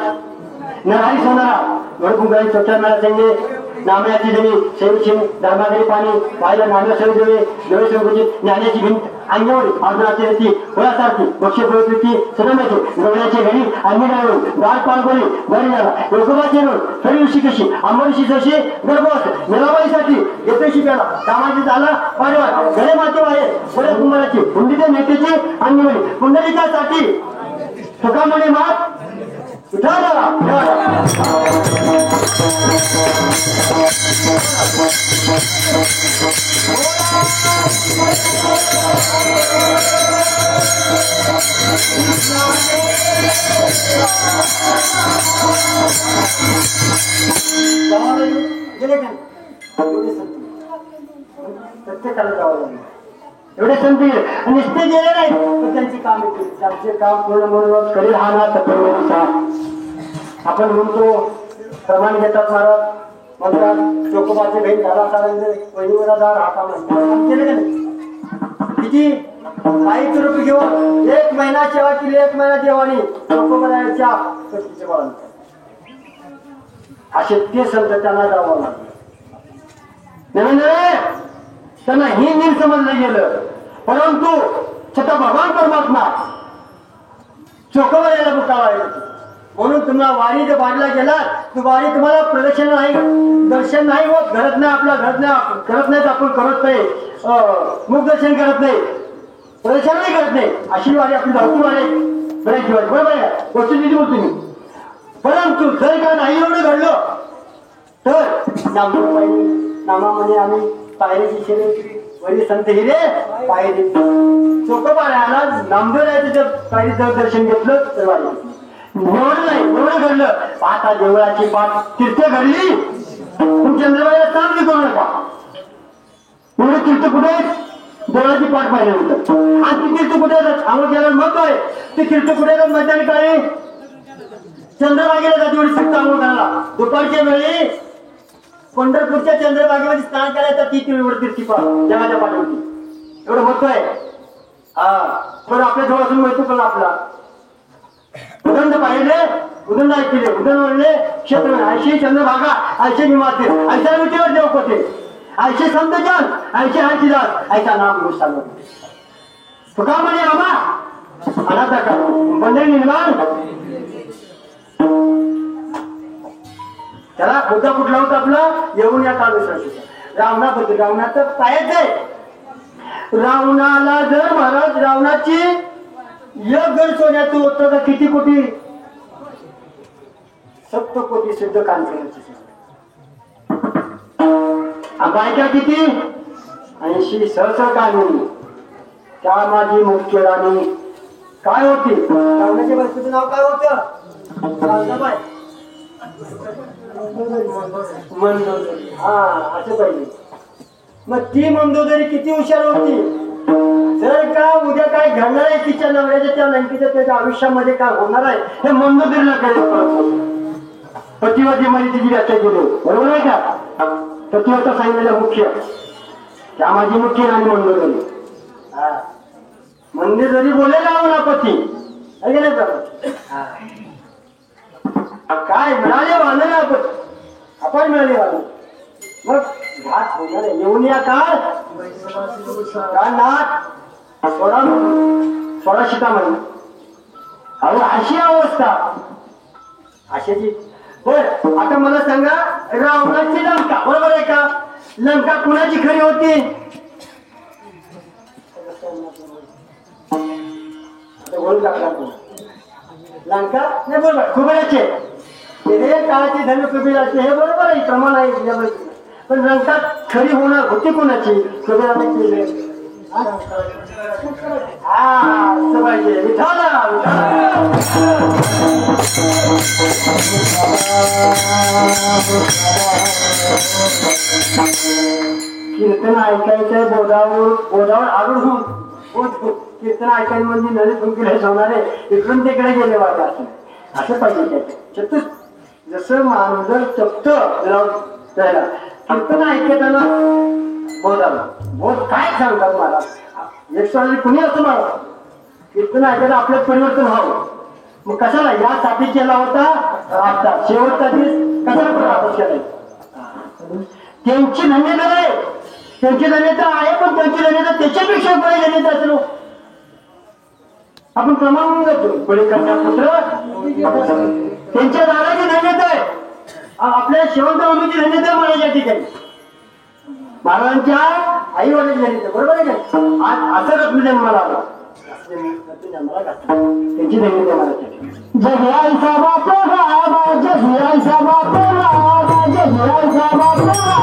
नरारी सोनारा गडगुंगाई चौथ्या मेळा संगे नामयाची जमी सेवची धर्मागरी पाणी पाहिला नाम्या सरी देवे नवे संकुची ज्ञानाची भिंत अंगावरी अर्जुनाची रेती फळासारखी बक्षे प्रवृत्ती सदम्याची गवण्याची घडी अन्य गाळून गाळ पाळगोली बरी झाला योगोबाची रोड खरी ऋषी कशी अंबरीशी जशी गर्भवत मेलाबाईसाठी येतेशी प्याला कामाची झाला पाडवा गळे माते आहे बऱ्या कुंभाराची हुंडीच्या नेत्याची अंगवली पुंडलिकासाठी सुखामणी मात गेले का प्रत्येकाला जावं लागलं एवढे संत नुसते गेले नाही तर त्यांची काम येते त्यांचे काम पूर्ण म्हणून करील हा ना तर आपण म्हणतो प्रमाण घेतात महाराज म्हणतात चोकोबाचे बहीण झाला सारंगे वहिनीवरा दार हा काम केले का नाही किती काही रुपये घेऊन 1 महिना सेवा केली 1 महिना देवानी चोकोबाच्या असे ते संत त्यांना जावं लागलं नवीन त्यांना हे नीट समजलं गेलं परंतु स्वतः भगवान परमात्मा चोखवर यायला बुकावा म्हणून तुम्हाला वारी जर वारीला गेलात तर वारी तुम्हाला प्रदर्शन नाही दर्शन नाही होत घडत नाही आपला घडत नाही करत नाहीत आपण करत नाही मुख दर्शन करत नाही प्रदर्शन नाही करत नाही अशी वारी आपली धावती वारी बऱ्याच वारी बरोबर आहे गोष्ट दिली बोलतो मी परंतु जर का नाही एवढं घडलं तर नामदेव पाहिजे नामामध्ये आम्ही पायरीची शेरी वरी संत हिरे पायरी चोखोबाळ्याला नामदेव राहायचं पायरी दर्शन घेतलं तर वारी एवढं नाही एवढं घडलं आता देवळाची पाठ तीर्थ घडली चंद्रबाईला काम करू नका एवढं तीर्थ कुठे देवळाची पाठ पाहिजे होतं आणि ती तीर्थ कुठे आम्हाला गेल्यावर महत्व आहे ते तीर्थ कुठे मैदानी काळी चंद्रभागेला जाते एवढी तीर्थ आंघोळ करायला दुपारच्या वेळी पंढरपूरच्या चंद्रभागेमध्ये स्नान करायचं ती तीर्थी देवाच्या पाठवती एवढं महत्व आहे हा पण आपल्या जवळ माहिती पण आपला उदंड पाहिले उदंड ऐकले उदंड म्हणले क्षेत्र ऐशी चंद्रभागा ऐशे निवासी ऐशा विटीवर देव कोठे ऐशे संतजन ऐशे हातीदास ऐसा नाम गोष्ट तुका म्हणे आम्हा अनाथा का बंदे निर्माण त्याला मुद्दा कुठला होता आपला येऊन या काळ रावणाबद्दल रावणाचं पायच आहे रावणाला जर महाराज रावणाची एक गण सोन्याचं होतं तर किती कोटी 70 कोटी सिद्ध कांचनाची बायका किती 80 सहस्र कानून त्या माझी मुख्य राणी काय होती रावणाच्या बायकोचं नाव काय होतं मंदोदरी हा असं पाहिजे मग ती मंदोदरी किती हुशार होती जर का उद्या काय घडणार आहे तिच्या नवऱ्याच्या त्या लंकेच्या त्याच्या आयुष्यामध्ये काय होणार आहे हे मंदोदरीला कळत पतिवती मध्ये तिची व्याख्या केली बरोबर आहे का पतिवता सांगितलेलं मुख्य त्या माझी मुख्य राणी मंदोदरी मंदिर जरी बोले ना पती काय मिळाले वाहन आपण मिळाले वाहन मग घात होणार आहे. येऊन या काळ नाथ सोळा शिका म्हणे. अहो अशी अवस्था अशाची. बर आता मला सांगा, रावणाची लंका बरोबर आहे का? लंका कुणाची खरी होती? लंका नाही बरोबर कुबेराचे. काळाची धन कुबेराचे हे बरोबर आहे, प्रमाण आहे. पण लंका खरी होणार होती कोणाची? कुबेराने केले. हा असं पाहिजे. कीर्तन ऐकायचं बोधावर आरूढ होऊन कीर्तन ऐकायला म्हणजे नदी फुंकीला होणारे इकडून तिकडे गेले वाटत असं पाहिजे. चतुर जसं मांजर चपत त्याला कीर्तन ऐकताना बोध काय सांगतात मला एक कुणी असं मला कीर्तन ऐकायला आपलं परिवर्तन व्हावं. मग कशाला यासाठी केला होता? आता शेवटचा दिवस कशाला आपण केलाय? त्यांची धन्यता आहे, त्यांची धन्यता आहे, पण त्यांची धन्यता त्याच्यापेक्षा बळी धन्यता असलो आपण प्रमाण करतो. बळी करण्यापुत्र त्यांच्या दाराची धन्यता आहे, आपल्या शेवटची धन्यता आहे महाराज या ठिकाणी. महाराजांच्या आई वडील धन्यता बरोबर आहे का? आज असं रत्न जन्माला आला त्याची धन्यता महाराज. जगरांचा बाप रामा, जगरांचा बाप रामा, जगरांचा बाप रामा.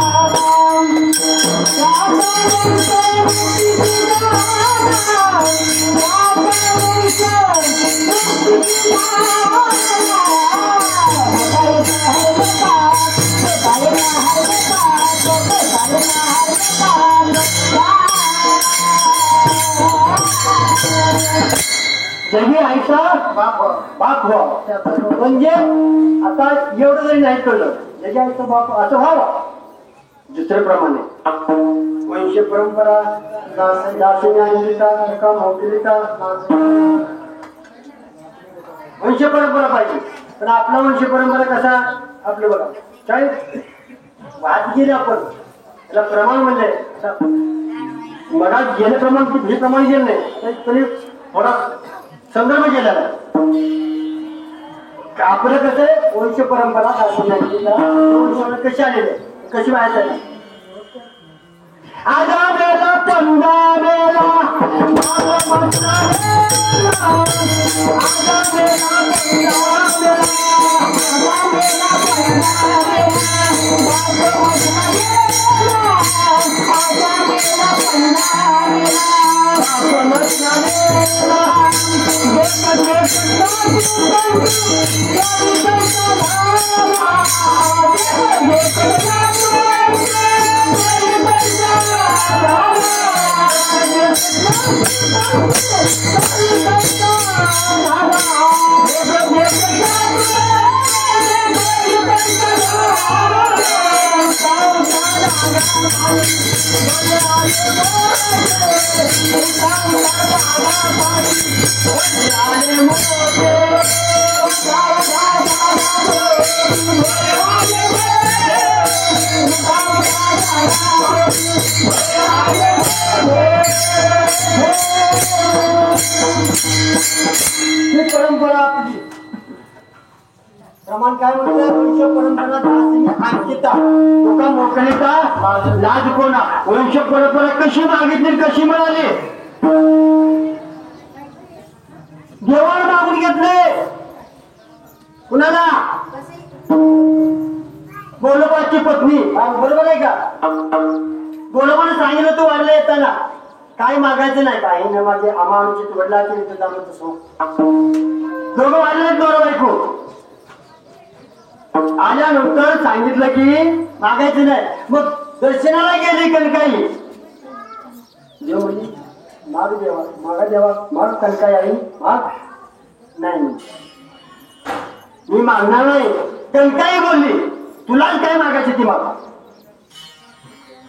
जगी आईचा बाप व्हावा म्हणजे आता एवढं जरी नाही कळलं जगी आईचा बाप असं व्हावा. दुसऱ्याप्रमाणे वंश परंपरा वंश परंपरा पाहिजे. पण आपला वंश परंपरा कसा आपलं बघा काय वाद गेले आपण त्याला प्रमाण म्हणजे मनात गेलं प्रमाण हे प्रमाण गेलं नाही तरी थोडा संदर्भ गेलेला आपलं कसं आहे वंश परंपरा कशी आलेली कशी व्हायचं आहे. आजा मेला पंगा मेला परंपरा आपली प्रमाण काय म्हणतात वंश परंपरा अंकिता लोका मोकळीता लाज कोणा. वंश परंपरा कशी मागितली कशी मिळाली? देवाला मागून घेतले. कुणाला? गोलोबाची पत्नी बरोबर आहे का? गोलोबाने सांगितलं तू वाढला येताना काय मागायचं नाही काही ना माझे आमानुचित वडिलाचे दोघं वाढले बरोबर ऐकू आल्यानंतर सांगितलं की मागायचं नाही. मग दर्शनाला गेली कणकाई देव म्हणजे माग देवा मागा देवा माग कणकाई आई माग नाही मी मागणार नाही. कणकाई बोलली तुलाच काय मागायची ती मागा.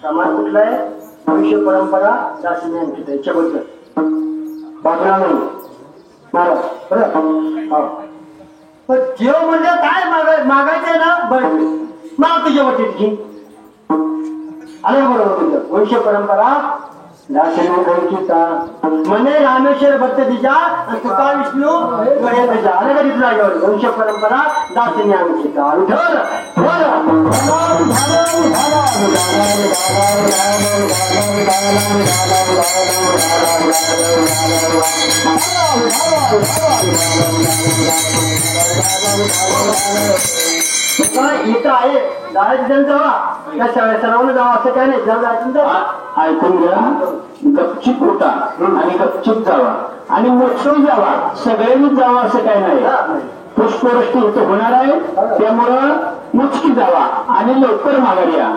समाज कुठला आहे? वंश परंपरा शासनाने आणखी त्याच्याबद्दल बाजूला नाही महाराज बरं. पण जेव म्हणजे काय मागायचंय ना बरं माग तुझ्या वटीत घे आलं बरोबर तुझं वंश परंपरा दासिका म्हणे रामेश्वर भक्त तिच्या आणि तुका विष्णू गणेश आलं का तिथं जागेवर वंश परंपरा दासिनी आमचिका विठ्ठल इथं आहे जायचं जावा त्या सर्वांना जावा असं काय नाही जर जायचं जावा ऐकून घ्या गपचिप उठा आणि गपचिप जावा आणि मोठं जावा सगळ्यांनीच जावा असं काय नाही पुष्पवृष्टी इथं होणार आहे त्यामुळं मुचकी जावा आणि लवकर माघारी या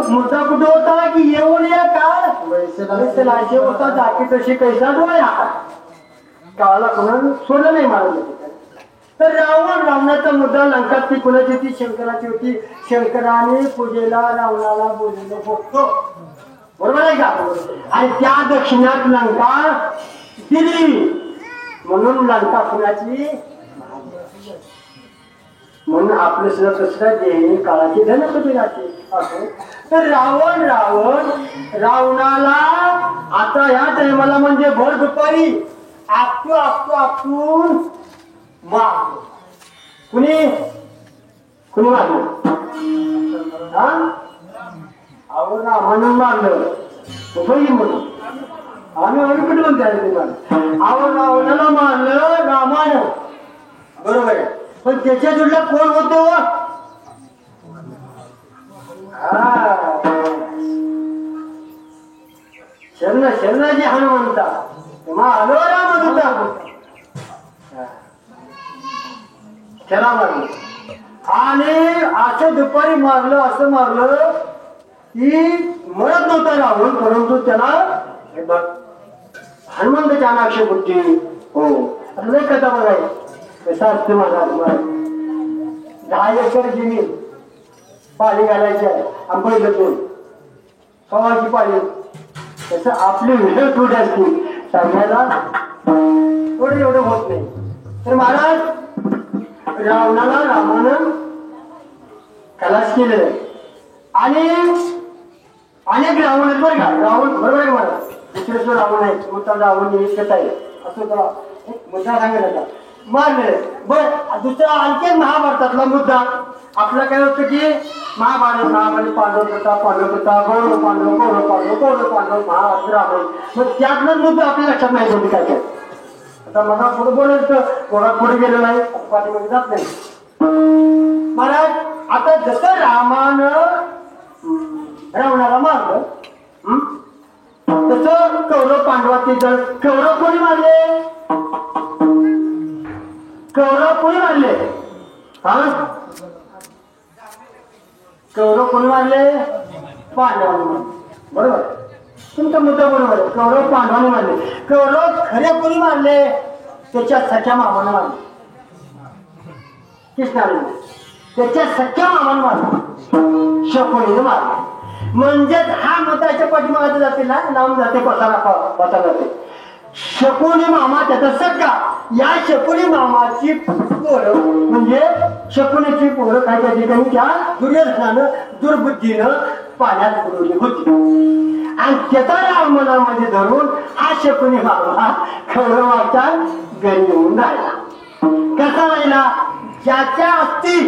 मुद्दा कुठं होता की येऊन या काळाचे होता जाकी तशी कैसा डोळ्या काळाला कोणा सोडलं नाही मला तर रावणाचा मुद्दा लंकात ती कुणाची ती शंकराची होती शंकराने पूजेला रावणाला बोललेलं बघतो बरोबर आहे का आणि त्या दक्षिणात लंका दिली म्हणून लंका कुणाची म्हणून आपलं सुद्धा कसं जे काळाची धनपती राहते असं तर रावणाला आता ह्या टायमाला म्हणजे भर दुपारी आपटून मारलो कुणी मारलं म्हणून मारलं म्हणून आम्ही कुठे म्हणतो रावणाला मारलं रामानं बरोबर आहे पण त्याच्या जोडला कोण होतो शरणाजी हनुमंता आलो राम होता त्याला मारलं आणि असं दुपारी मारलं असं मारलं की मरत नव्हता रावण परंतु त्याला हनुमंत चाणाक्ष बुद्धी हो आता नाही कथा बघाय कसा असते माझा 10 एकर जमीन पाणी घालायची आहे आंबळ घेतून कवाची पाणी तसं आपली व्हिडिओ थोडी असते सांगायला थोडं एवढं होत नाही तर महाराज रावणाला रामानं खलास केलेलं आहे आणि अनेक रावण आहेत बरं का रावण बरोबर आहे मला दुसरे रावण आहे मोठा रावण एकच आहे असं मुद्दा सांगायला मारले बर दुसरा आणखी महाभारतातला मुद्दा आपला काय होतं की महाभारत पांडव प्रताप गौरव पांडव महाभारत रावण मग त्यातलं मुद्दा आपल्या लक्षात नाही होती काय काय आता मला पुढे बोलायचं कोणात पुढे गेलं नाही पाठीमध्ये जात नाही महाराज आता जसं रामानं रावणाला मारलं तसं कौरव पांडवाची जळ कौरव कोणी मारले हा कौरव कोणी मारले पांडवांनी मारले बरोबर तुमचा मुद्दा बरोबर आहे कौरव पांडवांनी मारले कौरव खरे कोणी मारले त्याच्या सख्या मामाने मारले कृष्णाने त्याच्या सख्या मामाने मारले शकुनीने मारले म्हणजेच हा मुद्द्याच्या पाठीमागायचं जाते ना लावून जाते पसा जाते शकुनी मामा त्याचा सख्खा या शकुनी मामाची पोरं म्हणजे शकुनीची पोरं काय त्या ठिकाणी त्या दुर्योधनानं दुर्बुद्धीनं पाण्यात बुडवली होती आणि त्याचा राग मनामध्ये धरून हा शकुनी मामा कौरवाच्या घरी येऊन राहिला कसा राहिला ज्याच्या अस्थी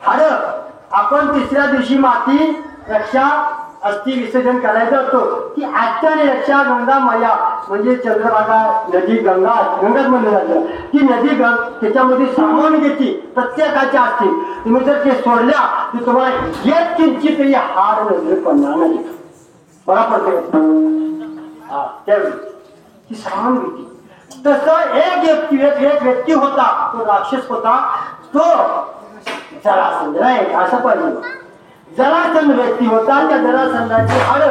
हाड आपण तिसऱ्या दिवशी माती रक्षा अस्थि विसर्जन करायचं असतो की आजच्याने रक्षा गंगा माया म्हणजे चंद्रभागा नदी गंगाच म्हणलं जातं ती नदी त्याच्यामध्ये सामावून घेतली प्रत्येकाच्या अस्थि तुम्ही जर ते सोडल्या तर तुम्हाला एक किंचितही हार नजर पडणार नाही बरोबर त्यावेळी ती सामावून घेतली तसं एक व्यक्ती होता तो राक्षस होता तो जरासंध असं पाहिजे जरासंध व्यक्ती होता. त्या जरासंधाची हाड,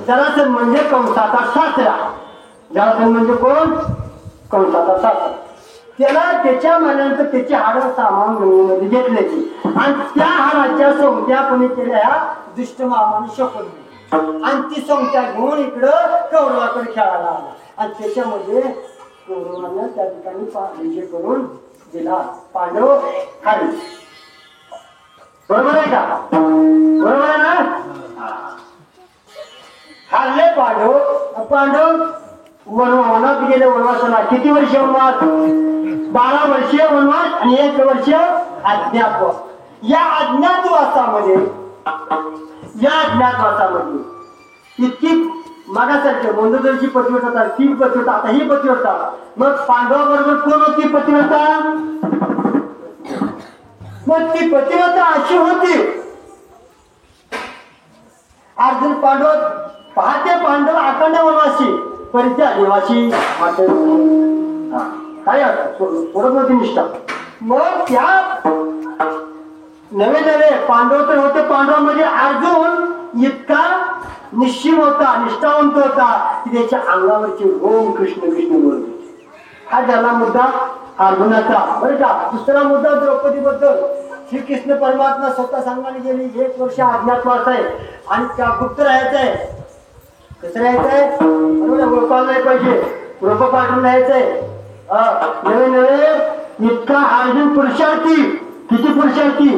जरासंध म्हणजे कंसाचा सासरा. जरासंध म्हणजे कोण? कंसाचा सासरा. त्याला त्याच्या मनानंतर त्याची हाड सामावून गंगेमध्ये घेतल्याची आणि त्या हाडाच्या सोंगट्या कोणी केल्या ह्या दुष्ट मामाने शकून आणि ती सोंगट्या घेऊन इकडं कौरवाकडे खेळायला आला आणि त्याच्यामध्ये कौरवांना त्या ठिकाणी विजय करून दिला. पांडव खाली. बरोबर आहे का? बरोबर आहे ना? हारले पांडव. पांडव वनात गेले वनवासाला. किती वर्ष वनवास? 12 वर्षे वनवास आणि 1 वर्ष अज्ञातवास. या अज्ञातवासामध्ये इतकी मागासारखे बंधुदरची पतिव्रता, ती पतिव्रता, आता ही पतिव्रता. मग पांडवाबरोबर कोण होती पतिव्रता? मग ती पतिव्रता अशी होती. अर्जुन पांडव पहाटे पांडव अखंड वनवासी परित्या निवासी काय बरोबर निष्ठा. मग त्या नवे नवे पांडव तर होते. पांडवांमध्ये अर्जुन इतका निश्चिम होता, निष्ठावंत होता की त्याच्या अंगावरचे ओम कृष्ण कृष्ण बोलत होते. हा झाला मुद्दा अर्जुनाचा. बरं का? दुसरा मुद्दा द्रौपदी बद्दल. श्रीकृष्ण परमात्मा स्वतः सांगायला गेली 1 वर्ष अज्ञातवास आहे आणि त्या गुप्त राहायचं आहे. कसं राहायचंय? बरोबर, गोपाल नाही पाहिजे, रोप पाठवून राहायचंय. नवे नवे इतका अर्जुन पुरुषार्थी. किती पुरुषार्थी?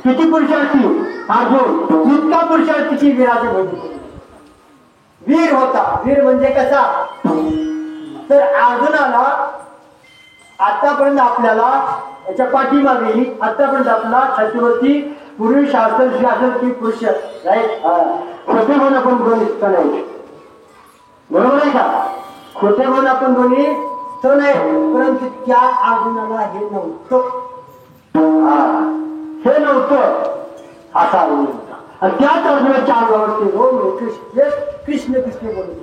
किती पुरुषार्थी? अर्जुन इतका पुरुषार्थीची वीराच्या भूमी. वीर होता. वीर म्हणजे कसा? तर अर्जुनाला आतापर्यंत आपल्याला याच्या पाठीमागे आतापर्यंत आपला छातीवरती पूर्वी शास्त्र की पुरुष राईट. खोटे म्हणून आपण दोन इतकं नाही. बरोबर आहे का? खोटे म्हणून आपण दोन्ही तो नाही. परंतु त्या अर्जुनाला हे नव्हतं. हे नव्हतं असा अर्जुन होता. आणि त्याच अर्जुनाच्या अंगावरती ओम कृष्ण कृष्ण कृष्ण बोलत.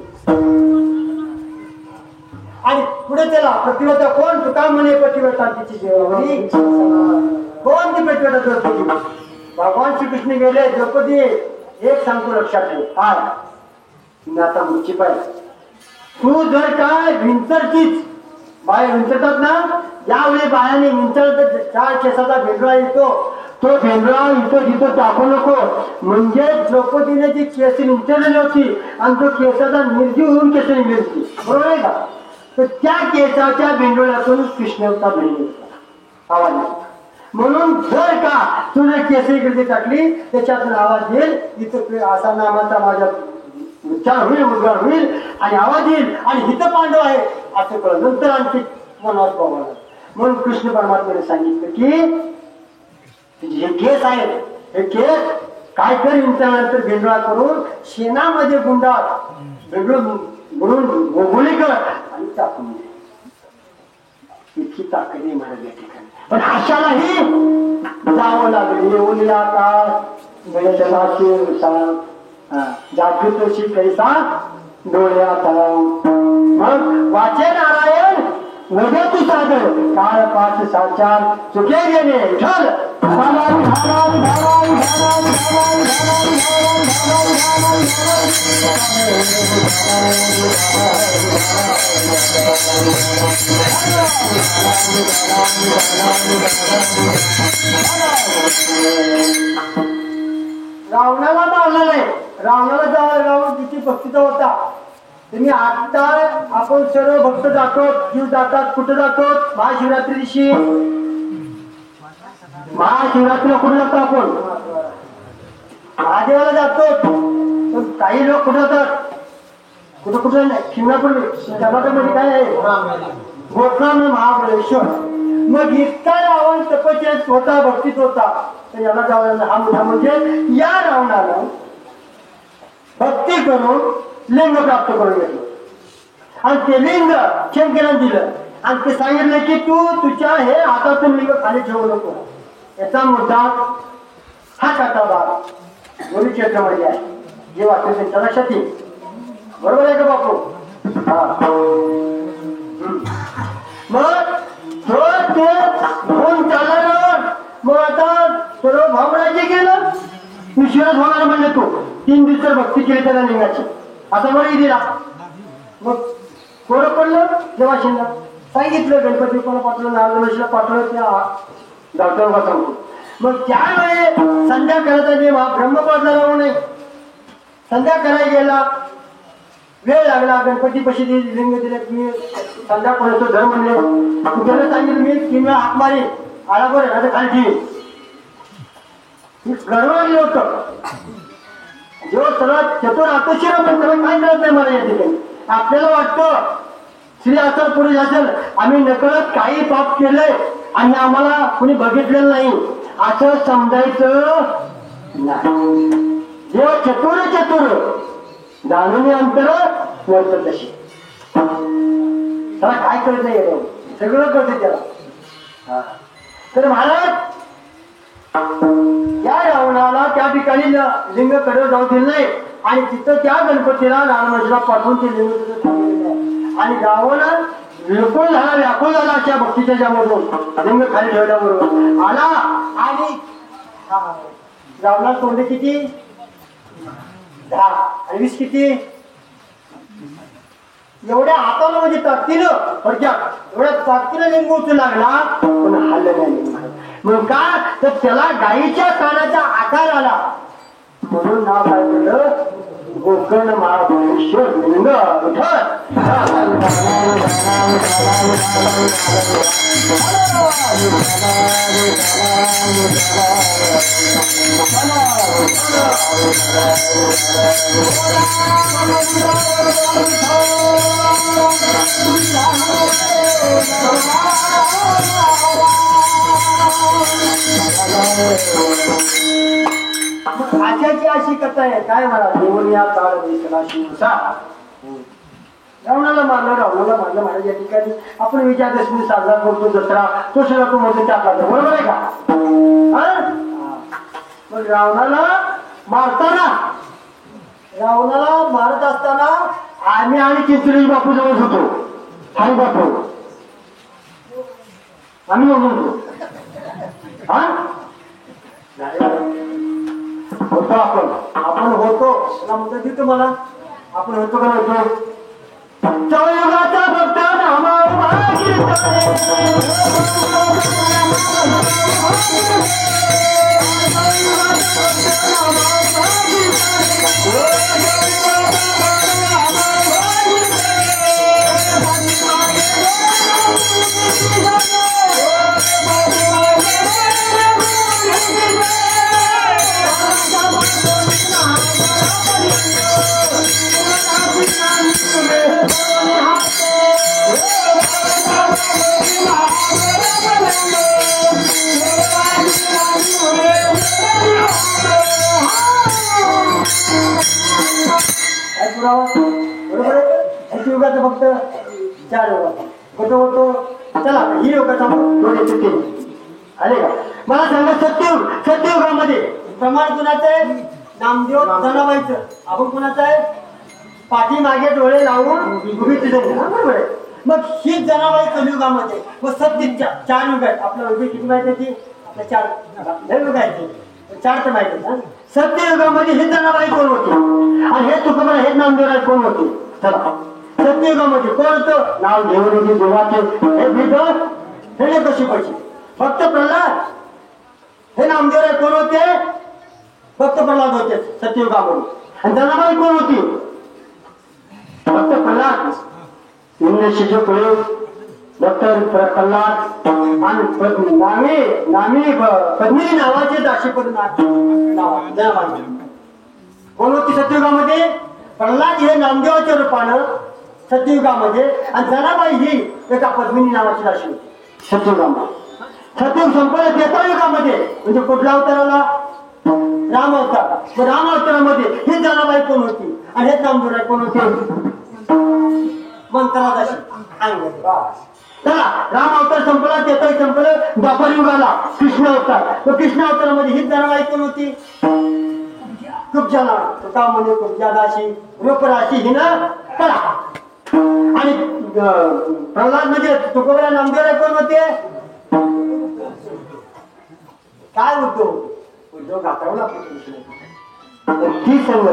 आणि पुढे त्याला प्रतिव्रता कोण? तुका म्हणे प्रतिव्रता तिची देवावरी. कोण ती प्रतिव्रता? द्रौपदी. भगवान श्रीकृष्ण गेले. द्रौपदी एक सांगतो लक्षात ठेव. काय आता मुची पाहिजे. तू जर काय विंचरतीच बाया विंचरतात ना, यावेळी बायाने विंचरत 4 केसाचा भेंडरा येतो. तो भेंडरा इथं तिथं टाकू नको. म्हणजे द्रौपदीने जी केस विंचरलेली होती आणि तो केसाचा निर्जीव होऊन केस निघली होती. बरोबर आहे का? तर त्या केसाच्या भेंडोळ्यातून कृष्णवता भेंडली आवाज येतो. म्हणून जर का तुझ्या केस इकडे टाकली त्याच्यातून आवाज येईल. इथं असा नामाचा माझ्या उच्चार होईल, उद्गार होईल आणि आवाज येईल आणि हित पांडव आहे असं कळलं. नंतर आणखी मनात पावला. म्हणून कृष्ण परमात्म्याने सांगितलं की हे केस आहेत, हे केस काय कर विंचरल्यानंतर भेंडोळा करून शेणामध्ये गुंडाळ बुडून गोळी कर आणि टाकून दे. इतकी ताकद आहे मला या ठिकाणी. पण अशालाही जावं लागलं. येऊन आता जागृतशी कैसा डोळ्यात. मग वाचे नारायण वदे तू सादर काळ पाच साचार चुके गेले विठ्ठल. रावणाला मारला नाही. रावणाला रावण किती भक्तीचा होता. तुम्ही आता आपण सर्व भक्त जातो, जीव जातात. कुठं जातो? महाशिवरात्री दिवशी. महाशिवरात्रीला कुठे जातो आपण? महादेवाला जातो. पण काही लोक कुठे जातात? कुठं कुठं नाही. शिंगणापूर कर्नाटकमध्ये काय आहे? गोकर्ण महाबळेश्वर. मग इतका रावण तपस्यात होता, भक्तीत होता. तर याला जावं. हा मुद्दा म्हणजे या रावणाला भक्ती करून लिंग प्राप्त करून घेतलं आणि ते लिंग शंकराने दिलं आणि ते सांगितलं की तू तुझ्या हे हातातून लिंग खाली ठेवू नको. याचा मुद्दा हा काटाबा गुरु क्षेत्रामध्ये आहे. जे वाटतं त्यांच्या लक्षात येईल. बरोबर आहे का बापू? मग ते होऊन चालणार. मग आता सर्व भावराज्य गेलं. विश्वास होणार म्हणले तू 3 दिवस भक्ती केली त्याला लिंगाची आता बरं दिला मग थोडं पडलं देवाशींना सांगितलं गणपती कोणा पाठवलं नारदोशीला पाठवलं त्या डॉक्टरांना सांगतो मग त्यावेळे संध्या करायचा देव हा ब्रह्मपाठला राहू नये संध्या करायला गेला वेळ लागला गणपती पशी लिंग दिले मी संध्या कोणाचं धर्म म्हणले त्याला सांगितलं मी 3 वेळा हाक मारी आला बरं आता खाली गडबडलं होतं जेव्हा सर्वात चतुर आतशिरा पण काय करत नाही मला या ठिकाणी आपल्याला वाटतं श्री असेल पुरुष असेल आम्ही नकळत काही पाप केलंय आणि आम्हाला कुणी बघितलेलं नाही असं समजायचं नाही जेव्हा चतुर जाणून अंतर वर्त तशी त्याला काय कळत नाही सगळं कळतं त्याला तर महाराज या रावणाला त्या ठिकाणी लिंग कडे जाऊ दिलं नाही आणि तिथं त्या गणपतीला रामराजला पाठवून ते लिंग तिथं थांबलेलं आहे आणि रावण व्याकुळ झाला अशा भक्तीच्या ज्यामधून लिंग खाली ठेवल्याबरोबर आला आणि रावणा तोंडे किती 10 आणि 20 किती एवढ्या हाताला म्हणजे ताकदीनं फडक्यात एवढ्या ताकदीनं लिंग उचलू लागला पण हल्लं नाही लिंग म्हणून का तर त्याला गायीच्या कानाचा आकार आला म्हणून नाव काय केलं गोकर्ण महाबळेश्वर लिंग विठ्ठल आशाची अशी कथा आहे काय मला देवनिया काळ दिसला शिवसा रावणाला मारलं महाराज या ठिकाणी आपण विजयादशमी साजरा करतो दसरा तो सगळा तो मध्ये टाकला बरोबर आहे का मग रावणाला मारत असताना आम्ही आणि चिंचणी बापू जवळ होतो हरी बापू आम्ही होतो होतो आपण होतो म्हणतो की तुम्हाला आपण होतो का नव्हतो चौयुगाचा भक्त बरोबर आहे युगाचं फक्त 4 युग होतो चला ही युगाचा थोडे आले का मला सांगा सत्ययुगामध्ये प्रमाण कुणाचं आहे नामदेव जनाबाईचं आपण कुणाचं आहे पाठीमागे डोळे लावून उभी बरोबर आहे मग ही जनाबाई कलियुगामध्ये मग सत्य 4 युग आहेत आपल्या उभी किती माहिती आहे आपल्या 4 युग आहेत 4 तर माहिती आहे सत्ययुगामध्ये हे जनाबाई कोण होते आणि हे तुकोबरा हे नामदेवराय कोण होते चला सत्ययुगामध्ये कोण होतं नाव घेऊन देवाचे हे भीत हे कशी पैसे फक्त प्रल्हाद हे नामदेवराय कोण होते फक्त प्रल्हाद होते सत्ययुगामध्ये आणि जनाबाई कोण होती फक्त प्रल्हाद शिशु प्रयोग डॉक्टर प्रल्हाद आणि नामी पद्मिनी नावाचे दाशीपद जनाबाई कोण होती सत्ययुगामध्ये प्रल्हाद हे नामदेवाच्या रूपानं सत्ययुगामध्ये आणि जनाबाई ही एका पद्मिनी नावाची दाशी होती सत्ययुगामध्ये सत्ययुग संपलं 13 युगामध्ये म्हणजे कुठला अवताराला राम अवतार मग राम अवतारामध्ये ही जनाबाई कोण होती आणि हे नामदेवराय कोण होते मंत्रा दाशी चला राम अवतार संपला 13 संपलं द्वापर युगाला कृष्ण अवतार तो कृष्ण अवतारामध्ये ही जनाबाई कोण होती कुब्जाला तुका म्हणजे कुब्जादाशी रूपराशी ही ना चला आणि प्रल्हाद म्हणजे तुकोबरा नामदेवराय कोण होते काय होतो उद्धव घातावला आपल्या कृष्ण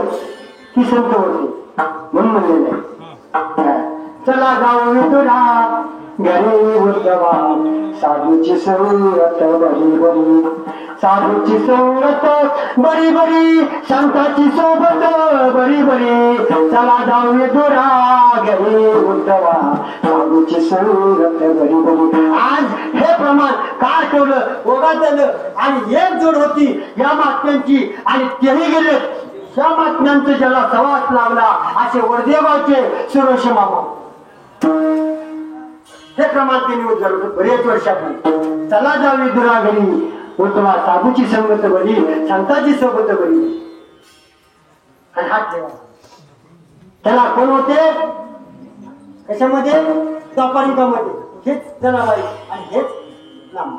ती संत होती म्हणून म्हणलेलं आहे चला जाऊ विठुरा घरी उद्धवा साधूची संगत बरी बरी साधूची संगत बरी बरी संताची सोबत बरी बरी चला जाऊ विठुरा घरी उद्धवा साधूची संगत बरी बरी आज हे प्रमाण का ठेवलं ओघातलं आणि एक जोड होती या मागच्यांची आणि तेही गेले या मागण्यांचं ज्याला सवास लावला असे वर्धेगावचे सुरेश मामा हे प्रमाण त्यांनी उद्गारलं बरेच वर्षापूर्वी चला जावी दुरा घरी उद्धवा साधूची संगत बरी संताची सोबत बरी आणि हात ठेवा त्याला कोण होते कशामध्ये दापारिकामध्ये हेच जनाबाई आणि हेच नाम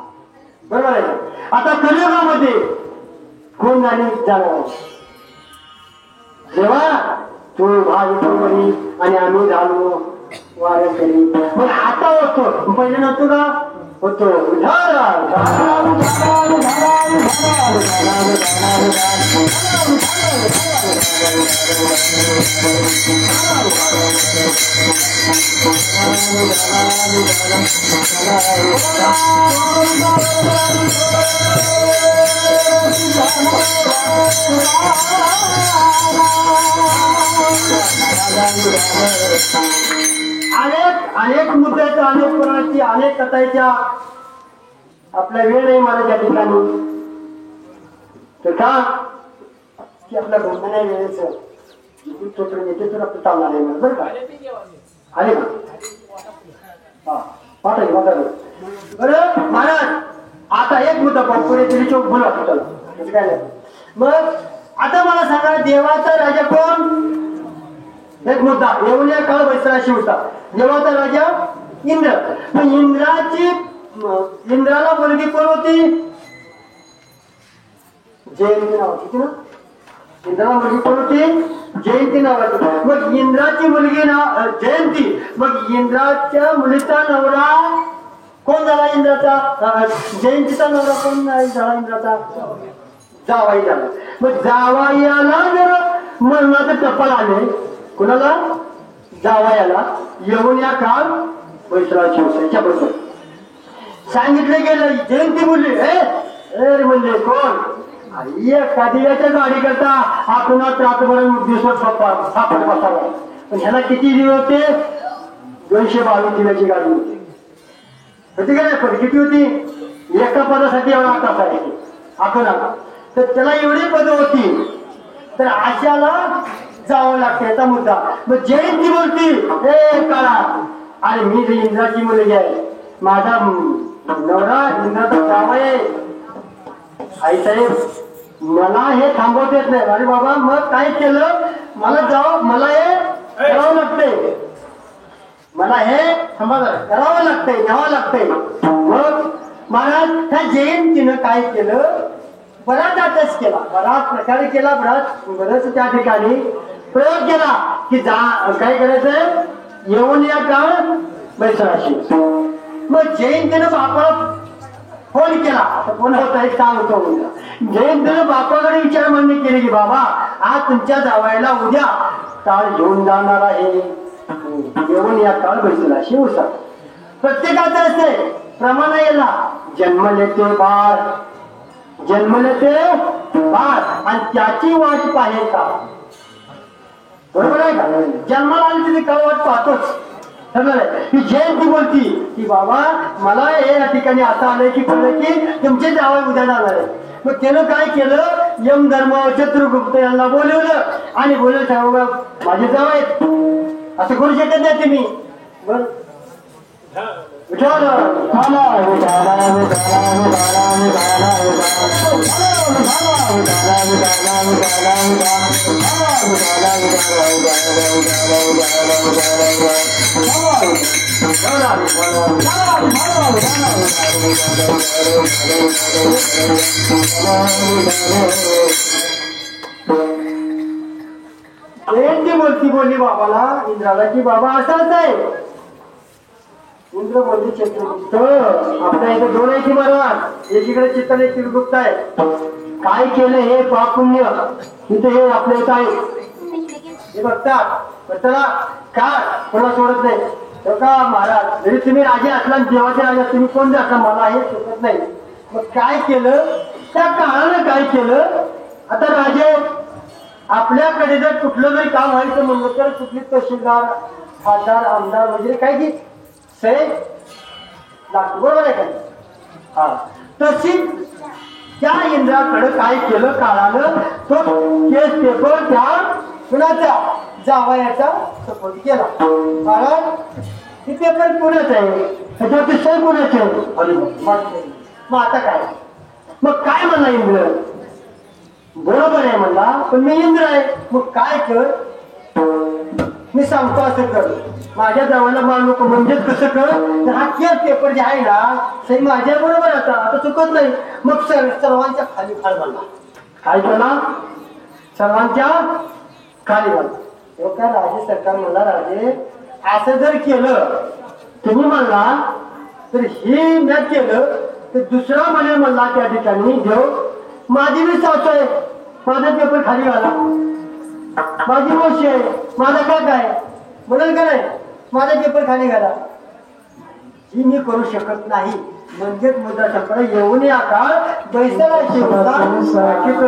बरोबर आहे आता कलियुगामध्ये कोण झाली जाणार जेव्हा तू भावी आणि आम्ही झालो वाऱ्या केली मग आता होतो पहिले नव्हतो का होतो अनेक मुद्द्याच्या अनेक पुराणाची अनेक कथाच्या आपला वेळ नाही मला त्या ठिकाणी तर का की आपल्या बंधना वेळेचं येते तर आपलं चालणार नाही बरं का आले का हा पाठवले बरं महाराज आता एक मुद्दा पुढे तरी चौक बोला त्याला काय नाही मग आता मला सांगा देवाचा राजा कोण एक मुद्दा येऊया काळ वैसराशी होता देवाचा राजा इंद्र मग इंद्राला मुलगी कोण होती जयंती नावाची ना इंद्राला मुलगी कोण होती जयंती नावाची मग इंद्राची मुलगी जयंती मग इंद्राच्या मुलीचा नवरा कोण झाला इंद्राचा जयंतीचा नवरा कोण झाला इंद्राचा जावाई झाला मग जावाईला जर मरणाचं टप्पल आले कुणाला जावयाला येऊन या काळ वैसराची याच्याबद्दल सांगितलं गेलं जयंती बोलली म्हणले कोण एखाद्याच्या गाडी करता आपण रात्रभर दिवसात सापड बसावा पण ह्याला किती दिवस होते 222 दिवसाची गाडी होती का नाही पण किती होती एका पदासाठी एवढा तास आहे आपण तर त्याला एवढी पद होती तर अशाला जावं लागते याचा मुद्दा मग जयंती बोलती हे काळा आणि मी जे इंद्राची मुलगी आहे माझा नवरा इंद्राचा जावई आहे आई साहेब मला हे थांबवत येत नाही अरे बाबा मग काय केलं मला हे करावं लागतंय मला हे करावं लागतंय न्यावं लागतंय मग महाराज ह्या जयंतीनं काय केलं बराच अभ्यास केला बराच प्रकारे केला बरंच त्या ठिकाणी प्रयोग केला की काय करायचंय येऊन या काळ वैसराशी मग जयंतीनं बापाला फोन केला फोन होता एक सांगतो जयंतीनं बापाकडे विचार मांडणी केली की बाबा आज तुमच्या जावयाला उद्या काळ घेऊन जाणार आहे येऊन या काळ वैसराशी उसा प्रत्येकाचं असते प्रमाण याला जन्मले ते बाळ आणि त्याची वाट पाहे का बरोबर आहे का जन्माला आली तिथे काळ वाट पाहतोच ही जयंती बोलती की बाबा मला हे या ठिकाणी असं आलंय की कळलं की तुमचे जावई उद्या जाणार आहे मग त्यानं काय केलं यम धर्म चतुर्गुप्त यांना बोलवलं आणि बोललं साहेब माझे जावई असं करू शकत नाही तुम्ही बर जयंती बोलली बाबाला इंद्राला की बाबा असाच आहे इंद्र बोलली चित्रगुप्त आपल्या इथे दोन आहे की महाराज एकीकडे चित्र एक चित्रगुप्त आहे काय केलं हे पाप पुण्य तिथे हे आपल्या इथं आहे हे बघतात. त्याला काय कोणा सोडत नाही. का महाराज जरी तुम्ही राजे असला देवाचे राजा तुम्ही कोण जे असला मला हे सोडत नाही. मग काय केलं त्या काळानं काय केलं. आता राजे आपल्याकडे जर कुठलं जरी काम व्हायचं म्हणलं तर कुठली तहसीलदार खासदार आमदार वगैरे काय की सही लागतो बरोबर आहे का. हा तशी त्या इंद्राकडे काय केलं काळानं तो केस पेपर त्या कुणाचा जावयाचा सपोर्ट केला. महाराज हे पेपर पुण्याच आहे त्याच्यावरती सही पुण्याचे आहे. मग आता काय मग काय म्हणला इंद्र बरोबर आहे म्हणला पण मी इंद्र आहे. मग काय कर मी सांगतो असं कर माझ्या जावाला मारू नको. म्हणजेच कसं कर हा केस पेपर जे आहे ना सही माझ्या बरोबर आता चुकत नाही. मग सर्वांच्या खाली खाल म्हणला. काय केला सर्वांच्या खाली म्हणला. काय राजे सरकार म्हणला राजे असं जर केलं तुम्ही म्हणला तर हे मी केलं तर दुसरा म्हणे म्हणला त्या ठिकाणी देव माझी मी सासू आहे माझा पेपर खाली घाला. माझी मावशी आहे माझा काका आहे म्हणेल का नाही माझा पेपर खाली घाला. ही मी करू शकत नाही. म्हणजेच मुद्दा संपला येऊन या काळ बैसाला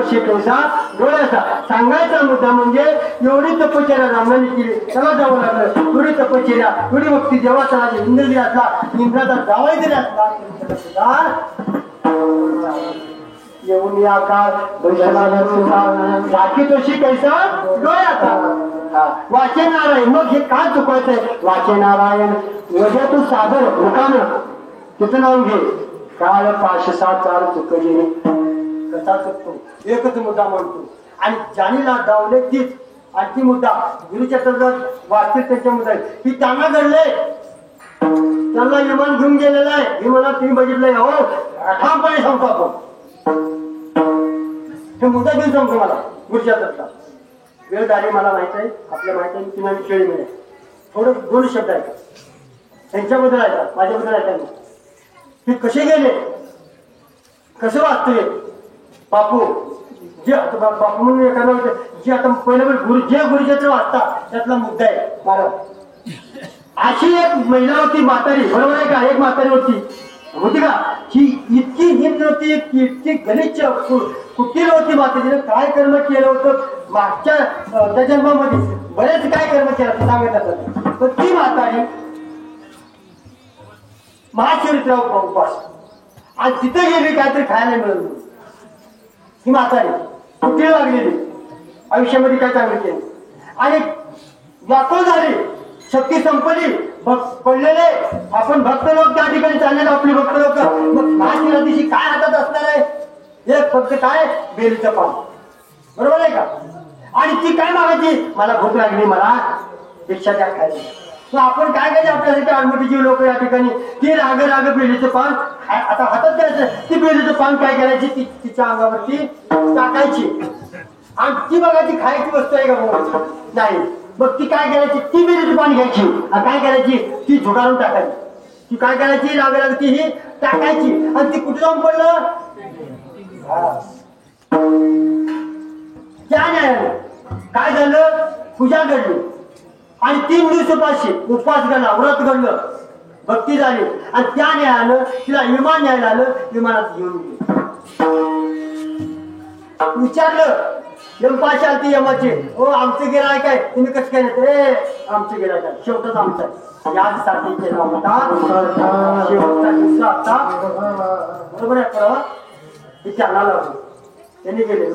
शिकवसा डोळ्याचा सांगायचा मुद्दा म्हणजे एवढी तपश्चर्या रामाने केली त्याला जावं लागलं. एवढी तपश्चर्या एवढी भक्ती जेव्हा त्याला इंद्र जरी असला इंद्राचा जावाई जरी असला सुद्धा येऊन या काळ बाकी तशी कैसा डोळ्याचा वाचनारायण. मग हे काय चुकवायचंय वाचनारायण वजा तू सागर मुखानं तिचं नाव घे. काळ पाशसा चार चुकली कसा चुकतो एकच मुद्दा म्हणतो आणि जाणीला डावले तीच आणखी मुद्दा गुरुच्या तर्फात वाचतील त्यांच्या मुद्दा ही त्यांना घडले त्यांना विमान घेऊन गेलेलं आहे. हे मला तुम्ही बघितलंय हो ठामपणे सांगतो आपण हे मुद्दा घेऊन सांगतो मला गुरुच्या तर्फात. वेळ झाली मला माहित आहे आपल्या माहित आहे तुम्हाला खेळी मिळेल. थोडं दोन शब्द ऐका त्यांच्याबद्दल ऐका माझ्याबद्दल ऐका हे कसे गेले कसं वाचतोय बापू जे आता बापू म्हणून एखादा जे आता पहिल्या गुरु जे गुरुचरित्र वाचतात त्यातला मुद्दा आहे महाराज. अशी एक महिला होती म्हातारी बरोबर आहे का. एक म्हातारी होती का ही इतकी हिंद होती इतकी गलिच्छ कुठली होती म्हातारीने काय कर्म केलं होतं मागच्या त्या जन्मामध्ये बरेच काय कर्म केलं सांगत असत. पण ती म्हातारी महाशिवरात्र उपवास आणि तिथे गेली काहीतरी खायला मिळत. ही म्हातारी कुठे लागलेली आयुष्यामध्ये काय चांगलं केलं आणि व्याकुळ झाली शक्ती संपली पडलेले आपण भक्त लोक त्या ठिकाणी चाललेले आपले भक्त लोक. मग महाशिवरात्रीची काय हातात असणार आहे एक फक्त काय बेलीचं पान बरोबर आहे का. आणि ती काय मागायची मला भूक लागली मला भिक्षा द्या खायची. मग आपण काय करायचं आपल्यासाठी आडमोठीची लोक या ठिकाणी ती राग बेलीचं पान आता हातात द्यायचं. ती बेलीचं पान काय करायची तिच्या अंगावरती टाकायची आणि ती बघायची खायची वस्तू आहे का नाही. मग ती काय करायची ती बेलीचं पान घ्यायची काय करायची ती झुगारून टाकायची. ती काय करायची राग ती ही टाकायची आणि ती कुठे जाऊन पडलं त्या न्यायाने काय झालं पूजा घडली आणि 3 दिवस उपवास घडला व्रत घडलं भक्ती झाली आणि त्या न्यायानं तिला विमान न्यायला आलं. विमानात घेऊन विचारलं यमपाशी आलती यमाचे हो आमचं गिराय काय तुम्ही कसं काय नाही आमचं गिराय काय शेवटच आमचं आहे. यासाठी केला होता शेवटचा दिवसा आता बरोबर आहे परवा हे त्यांना लागलो त्यांनी गेले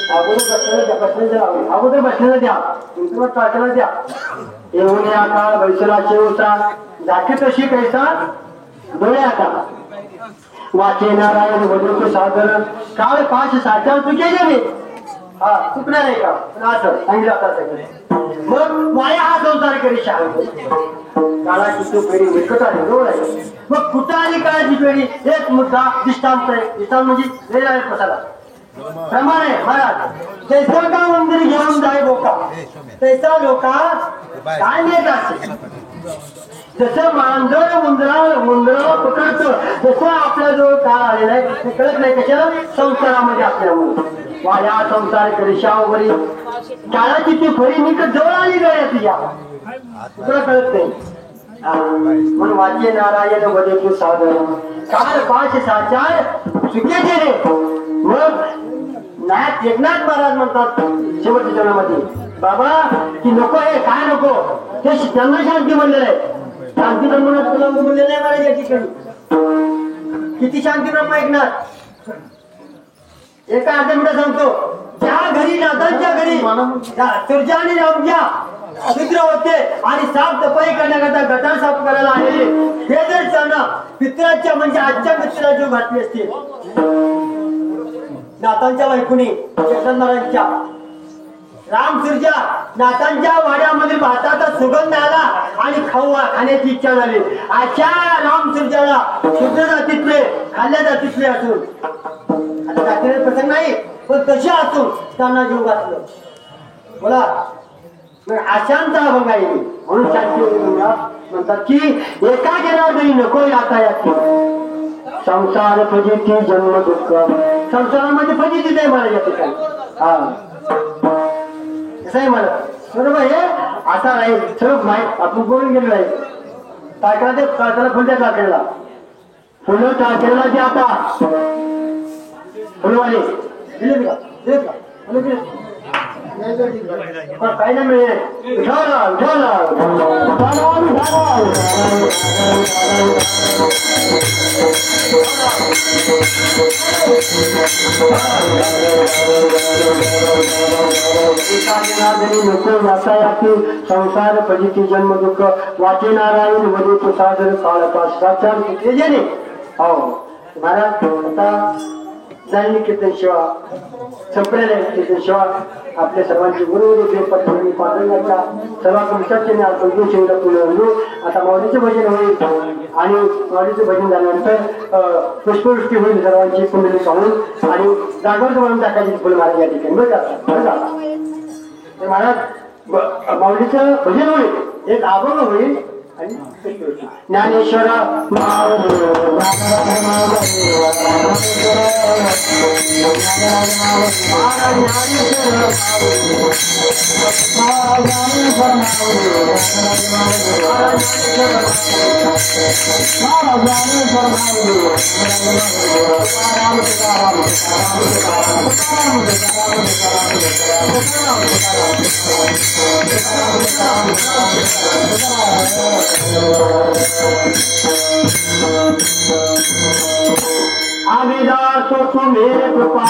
अगोदर बसलेला द्या तुमचं टाकायला द्या येऊन या काळ बैसला शेवचा झाके तशी कैसा डोळे आता वाचे नारायण वधूचे सादर काळ पाच साठ्यावर चुके गेले हा चुकणार आहे का असं सांगितलं आता सगळे मग वाया हा संसार करी काळाची तो पेढी विकट आली बरोबर आहे मग कुठं आली काळाची पेढी एक मुद्दा दिष्टांत आहे दिष्टांत म्हणजे वेळ आहे कसाला प्रमाण आहे महाराज जैसा का मंदिर घेऊन जाय बोका तैसा लोका काय नेत असे जसं मांजर मुंदरा पकडतो जसं आपला जो काळ आलेला आहे ते कळत नाही कशाला संसारामध्ये आपल्यामुळे वाया संसार करिशावरी काळाची ती फरी निकट जवळ आली गळ्या तुझ्या तुला कळत नाही म्हणून वाचे नारायण वधे सादर काळ पाच साचार चुके गेले मग नाथ एकनाथ महाराज म्हणतात शेवटच्या चरणामध्ये बाबा की नको हे काय नको ते त्यांना शांती म्हणलेलं आहे शांती ब्रह्म तुला बोललेलं आहे महाराज या ठिकाणी किती शांती ब्रह्म ऐकणार एका अर्ध्या मिनिटात सांगतो ज्या घरी नाथांच्या घरी तुर्जा आणि रामजा शूद्र होते आणि साफ सफाई करण्याकरता गटार साफ करायला आलेले हे जर त्यांना पित्राच्या म्हणजे आजच्या पित्राला जो घातली असते नाथांच्या वैकुणी जगन्नाथांच्या राम सुरजा नाथांच्या वाड्यामध्ये भाताचा सुगंध आला आणि खाण्याची इच्छा झाली अशा राम सुरजाला शुद्ध जातीतले खाल्ल्या जातीतले असून आता जातीने प्रसंग नाही पण तसे असून त्यांना जीव घातलं बोला अशांचा अभंग आहे म्हणून शांती म्हणतात की एका गेल्यावर नको आता याची संसार फजिती जन्म दुःख संसारामध्ये फजितीच आहे मला या ठिकाणी हा कसं आहे मला बरोबर हे आता राहील सर्व माहीत आपण बोलून गेलो आहे टाकायला ते टाकायला फुलत्या टाकायला फुलं टाकायला ते आता फुलवाले दिले का दिले का दिले काही नाही मिळेल संसार फजिती जन्म दुःख वाचे नारायण वधे तो सादर काळ पाचार हो महाराज आता जाईल कीर्तन सेवा संपलेले कीर्तन सेवा आपल्या सर्वांची गुरुदेव पद्धती पांडुरंगाच्या सर्व तुमच्याचे आपण आता माऊलीचे भजन होईल आणि माऊलीचे भजन झाल्यानंतर पुष्पवृष्टी होईल सर्वांची कुंडली पाहून आणि जागृत म्हणून टाकायची फुल महाराज या ठिकाणी बरं का महाराज माऊलीचं भजन होईल एक अभंग होईल ज्ञानेश्वर आविदासो तुम्हें कृपा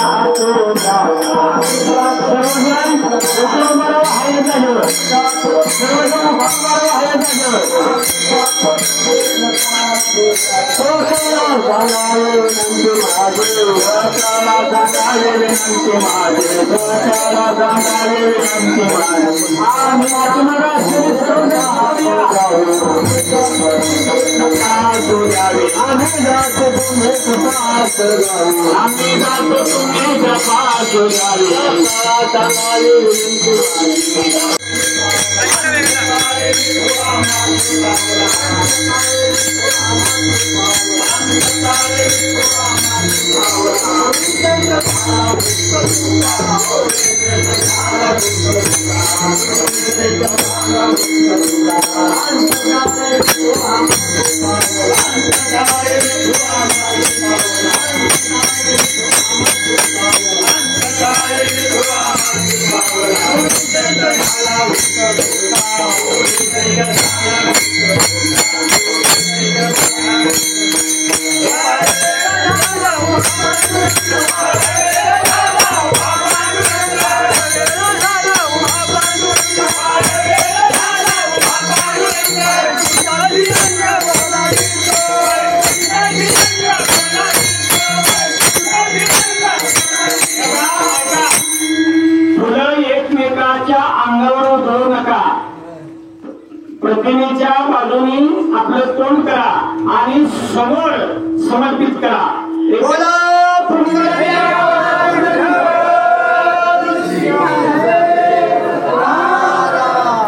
आपलं तोंड करा आणि समोर समर्पित करा. बोला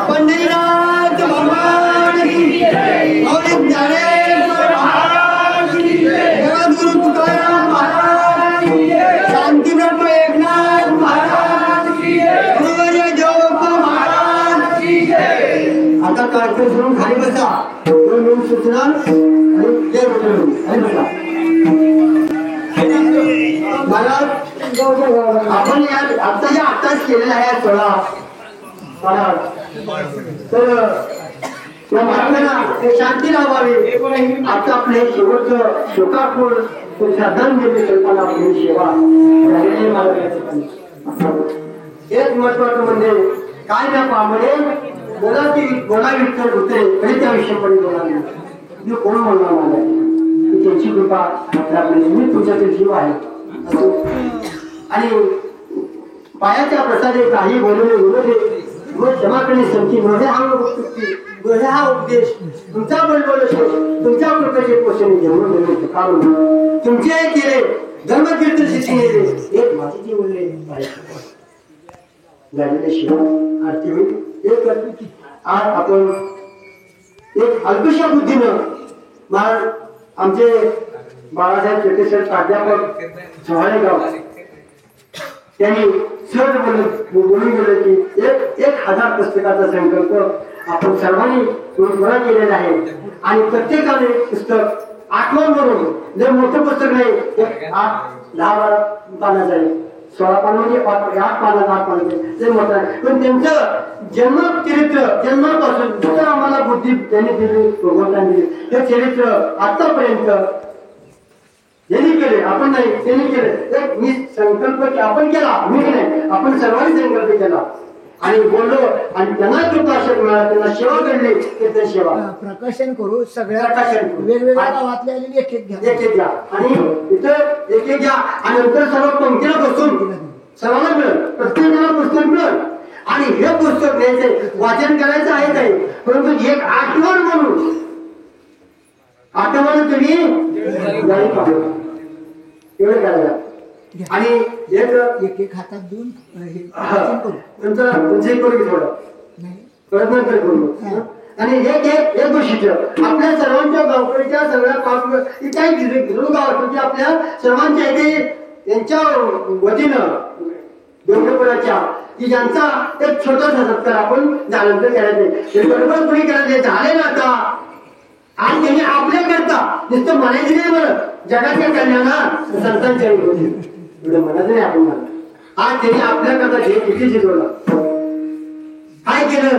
पंढरीनाथ भगवान की जय. माऊली ज्ञानेश्वर महाराज की जय. जगद्गुरु तुकाराम महाराज की जय. शांतीब्रह्म एकनाथ महाराज की जय. गुरुवर्य देवप्पा महाराज की जय. आता कार्यक्रम सुरू खाली बसा. दोन मिनिट सूचना आणि देव खाली बसा. आपण आताच केलेला आहे सोळा तर त्या महाराजांना शांती लावावी. आता आपले शेवटचं शोकापूर श्रद्धांजली कल्पना आपली सेवा झालेली हेच महत्वाचं म्हणजे काय ना पामरे बोला विठ्ठल होते तरी त्या विषयपणे बोलावे. मी कोण बोलणार मला त्यांची कृपा आपली मी तुझ्यातील जीव आहे आणि पायाच्या प्रसादे काही बोलले बोलले क्षमा करणे संती माझे हा उपदेश तुमचा बळबळ तुमच्या कृपेचे पोषण घेऊन तुमचे केले धर्मकीर्तन शिक्षण एक माझी बोलले झालेले शिवा आरती होईल. एक आज आपण एक अल्पशा बुद्धीनं महाराज आमचे बाळासाहेब चेटेश्वर प्राध्यापक चव्हाणेगाव त्यांनी सहज बोलून गेले की 1000 पुस्तकाचा संकल्प आपण सर्वांनी पुरा केलेला आहे आणि प्रत्येकाने पुस्तक आठवण म्हणून जे मोठं पुस्तक नाही 8-10 पानाचं आहे 16 पानं म्हणजे 8 पानाचं ते मोठं आहे पण त्यांचं जन्मचरित्र जन्मापासून दुसरं आम्हाला बुद्धी त्यांनी दिली भगवंतांनी दिली हे चरित्र आतापर्यंत त्यांनी केले आपण नाही त्यांनी केले एक मी संकल्प आपण केला मी नाही आपण सर्वांनी संकल्प केला आणि बोललो आणि त्यांना कृपा मिळाला त्यांना सेवा घडली ते सेवा प्रकाशन करू सगळ्या प्रकाशन वेगवेगळ्या गावातले आलेली एक घ्या आणि इथं एक घ्या आणि नंतर सर्व पंक्तीला बसून सर्वांना मिळेल प्रत्येकाला पुस्तक मिळेल आणि हे पुस्तक घ्यायचे वाचन करायचं आहे काही परंतु एक आठवण म्हणून तुम्ही एवढं करायला आणि एक हातात देऊन तुमचं करू थोडं प्रयत्न करू आणि एक गोष्ट आपल्या सर्वांच्या गावकडच्या सगळ्या काही गाव म्हणजे आपल्या सर्वांच्या इथे यांच्या वतीनं डोंगरपुराच्या की ज्यांचा एक छोटासा सत्कार आपण झाल्यानंतर करायचे बरोबर कोणी करायचे झाले ना आता आज त्यांनी आपल्याकरता नुसतं म्हणायचं नाही बरं जगाच्या कल्याणा संतांच्या एवढं म्हणायचं नाही आपण मला आज त्यांनी आपल्याकरता जे किती शिकवलं काय केलं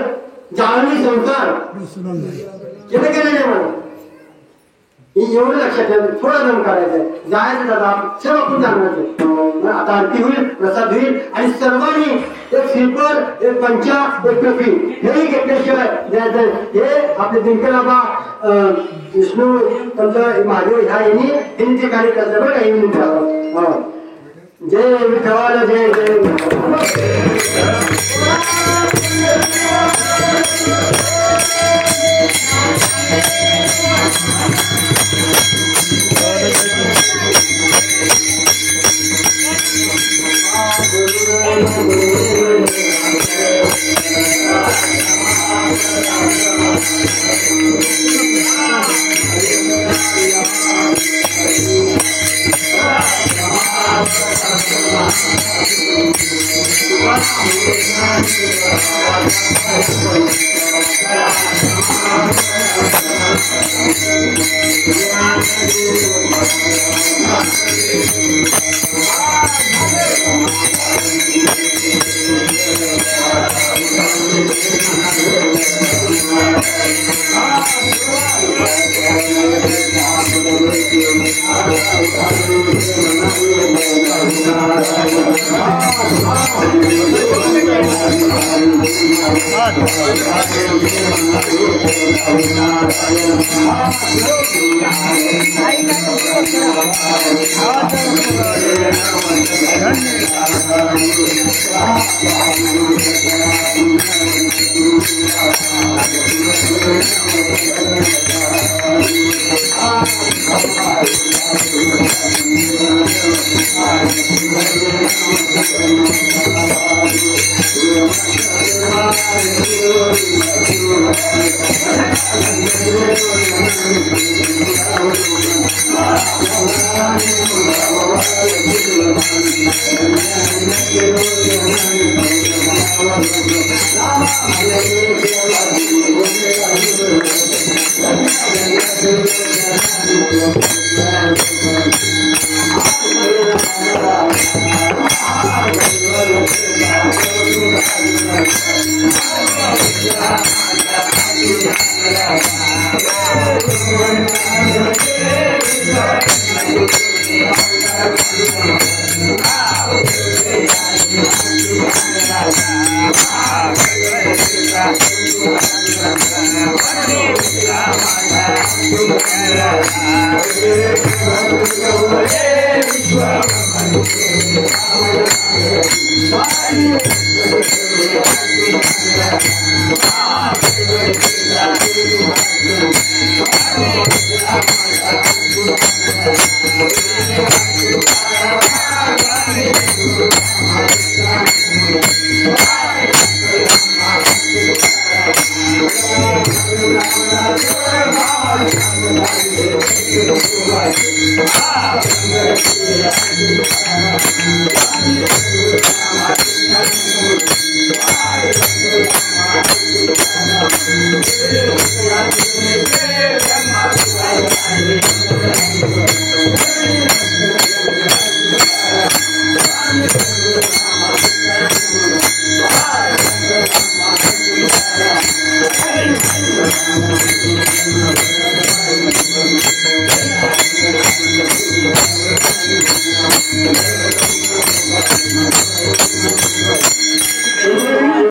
जाळणी संसार केलं केलं नाही मला एवढं लक्षात ठेवलं थोडं दम करायचंय जायचं दादा सर्व आपण जाणवायचं आता आरती होईल प्रसाद होईल आणि सर्वांनी एक श्रीफळ एक पंचा एक टोपी हेही घेतल्याशिवाय द्यायचं हे आपले दिनकराबा विष्णू पंत महादेव ह्या यांनी ते कार्य करतात बरं काही मिनिट जय विठ्ठल जय जय धन्यवाद.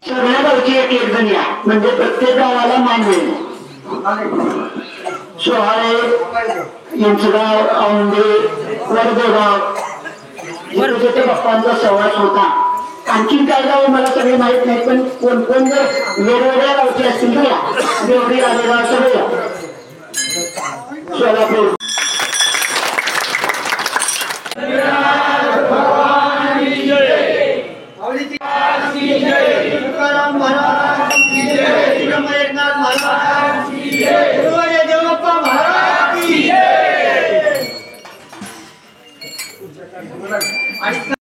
सगळ्या गावची एक एक जण या, म्हणजे प्रत्येक गावाला मान मिळेल. सोहाळे, इंचगाव, औंढे, वडदेगाव जिथे बाप्पांचा सहवास होता. आणखीन काय गाव मला सगळे माहित नाही, पण कोण कोण जर वेगवेगळ्या गावचे असतील तर या. देवडी, आलेगाव सगळे या. सोलापूर तुकाराम महाराज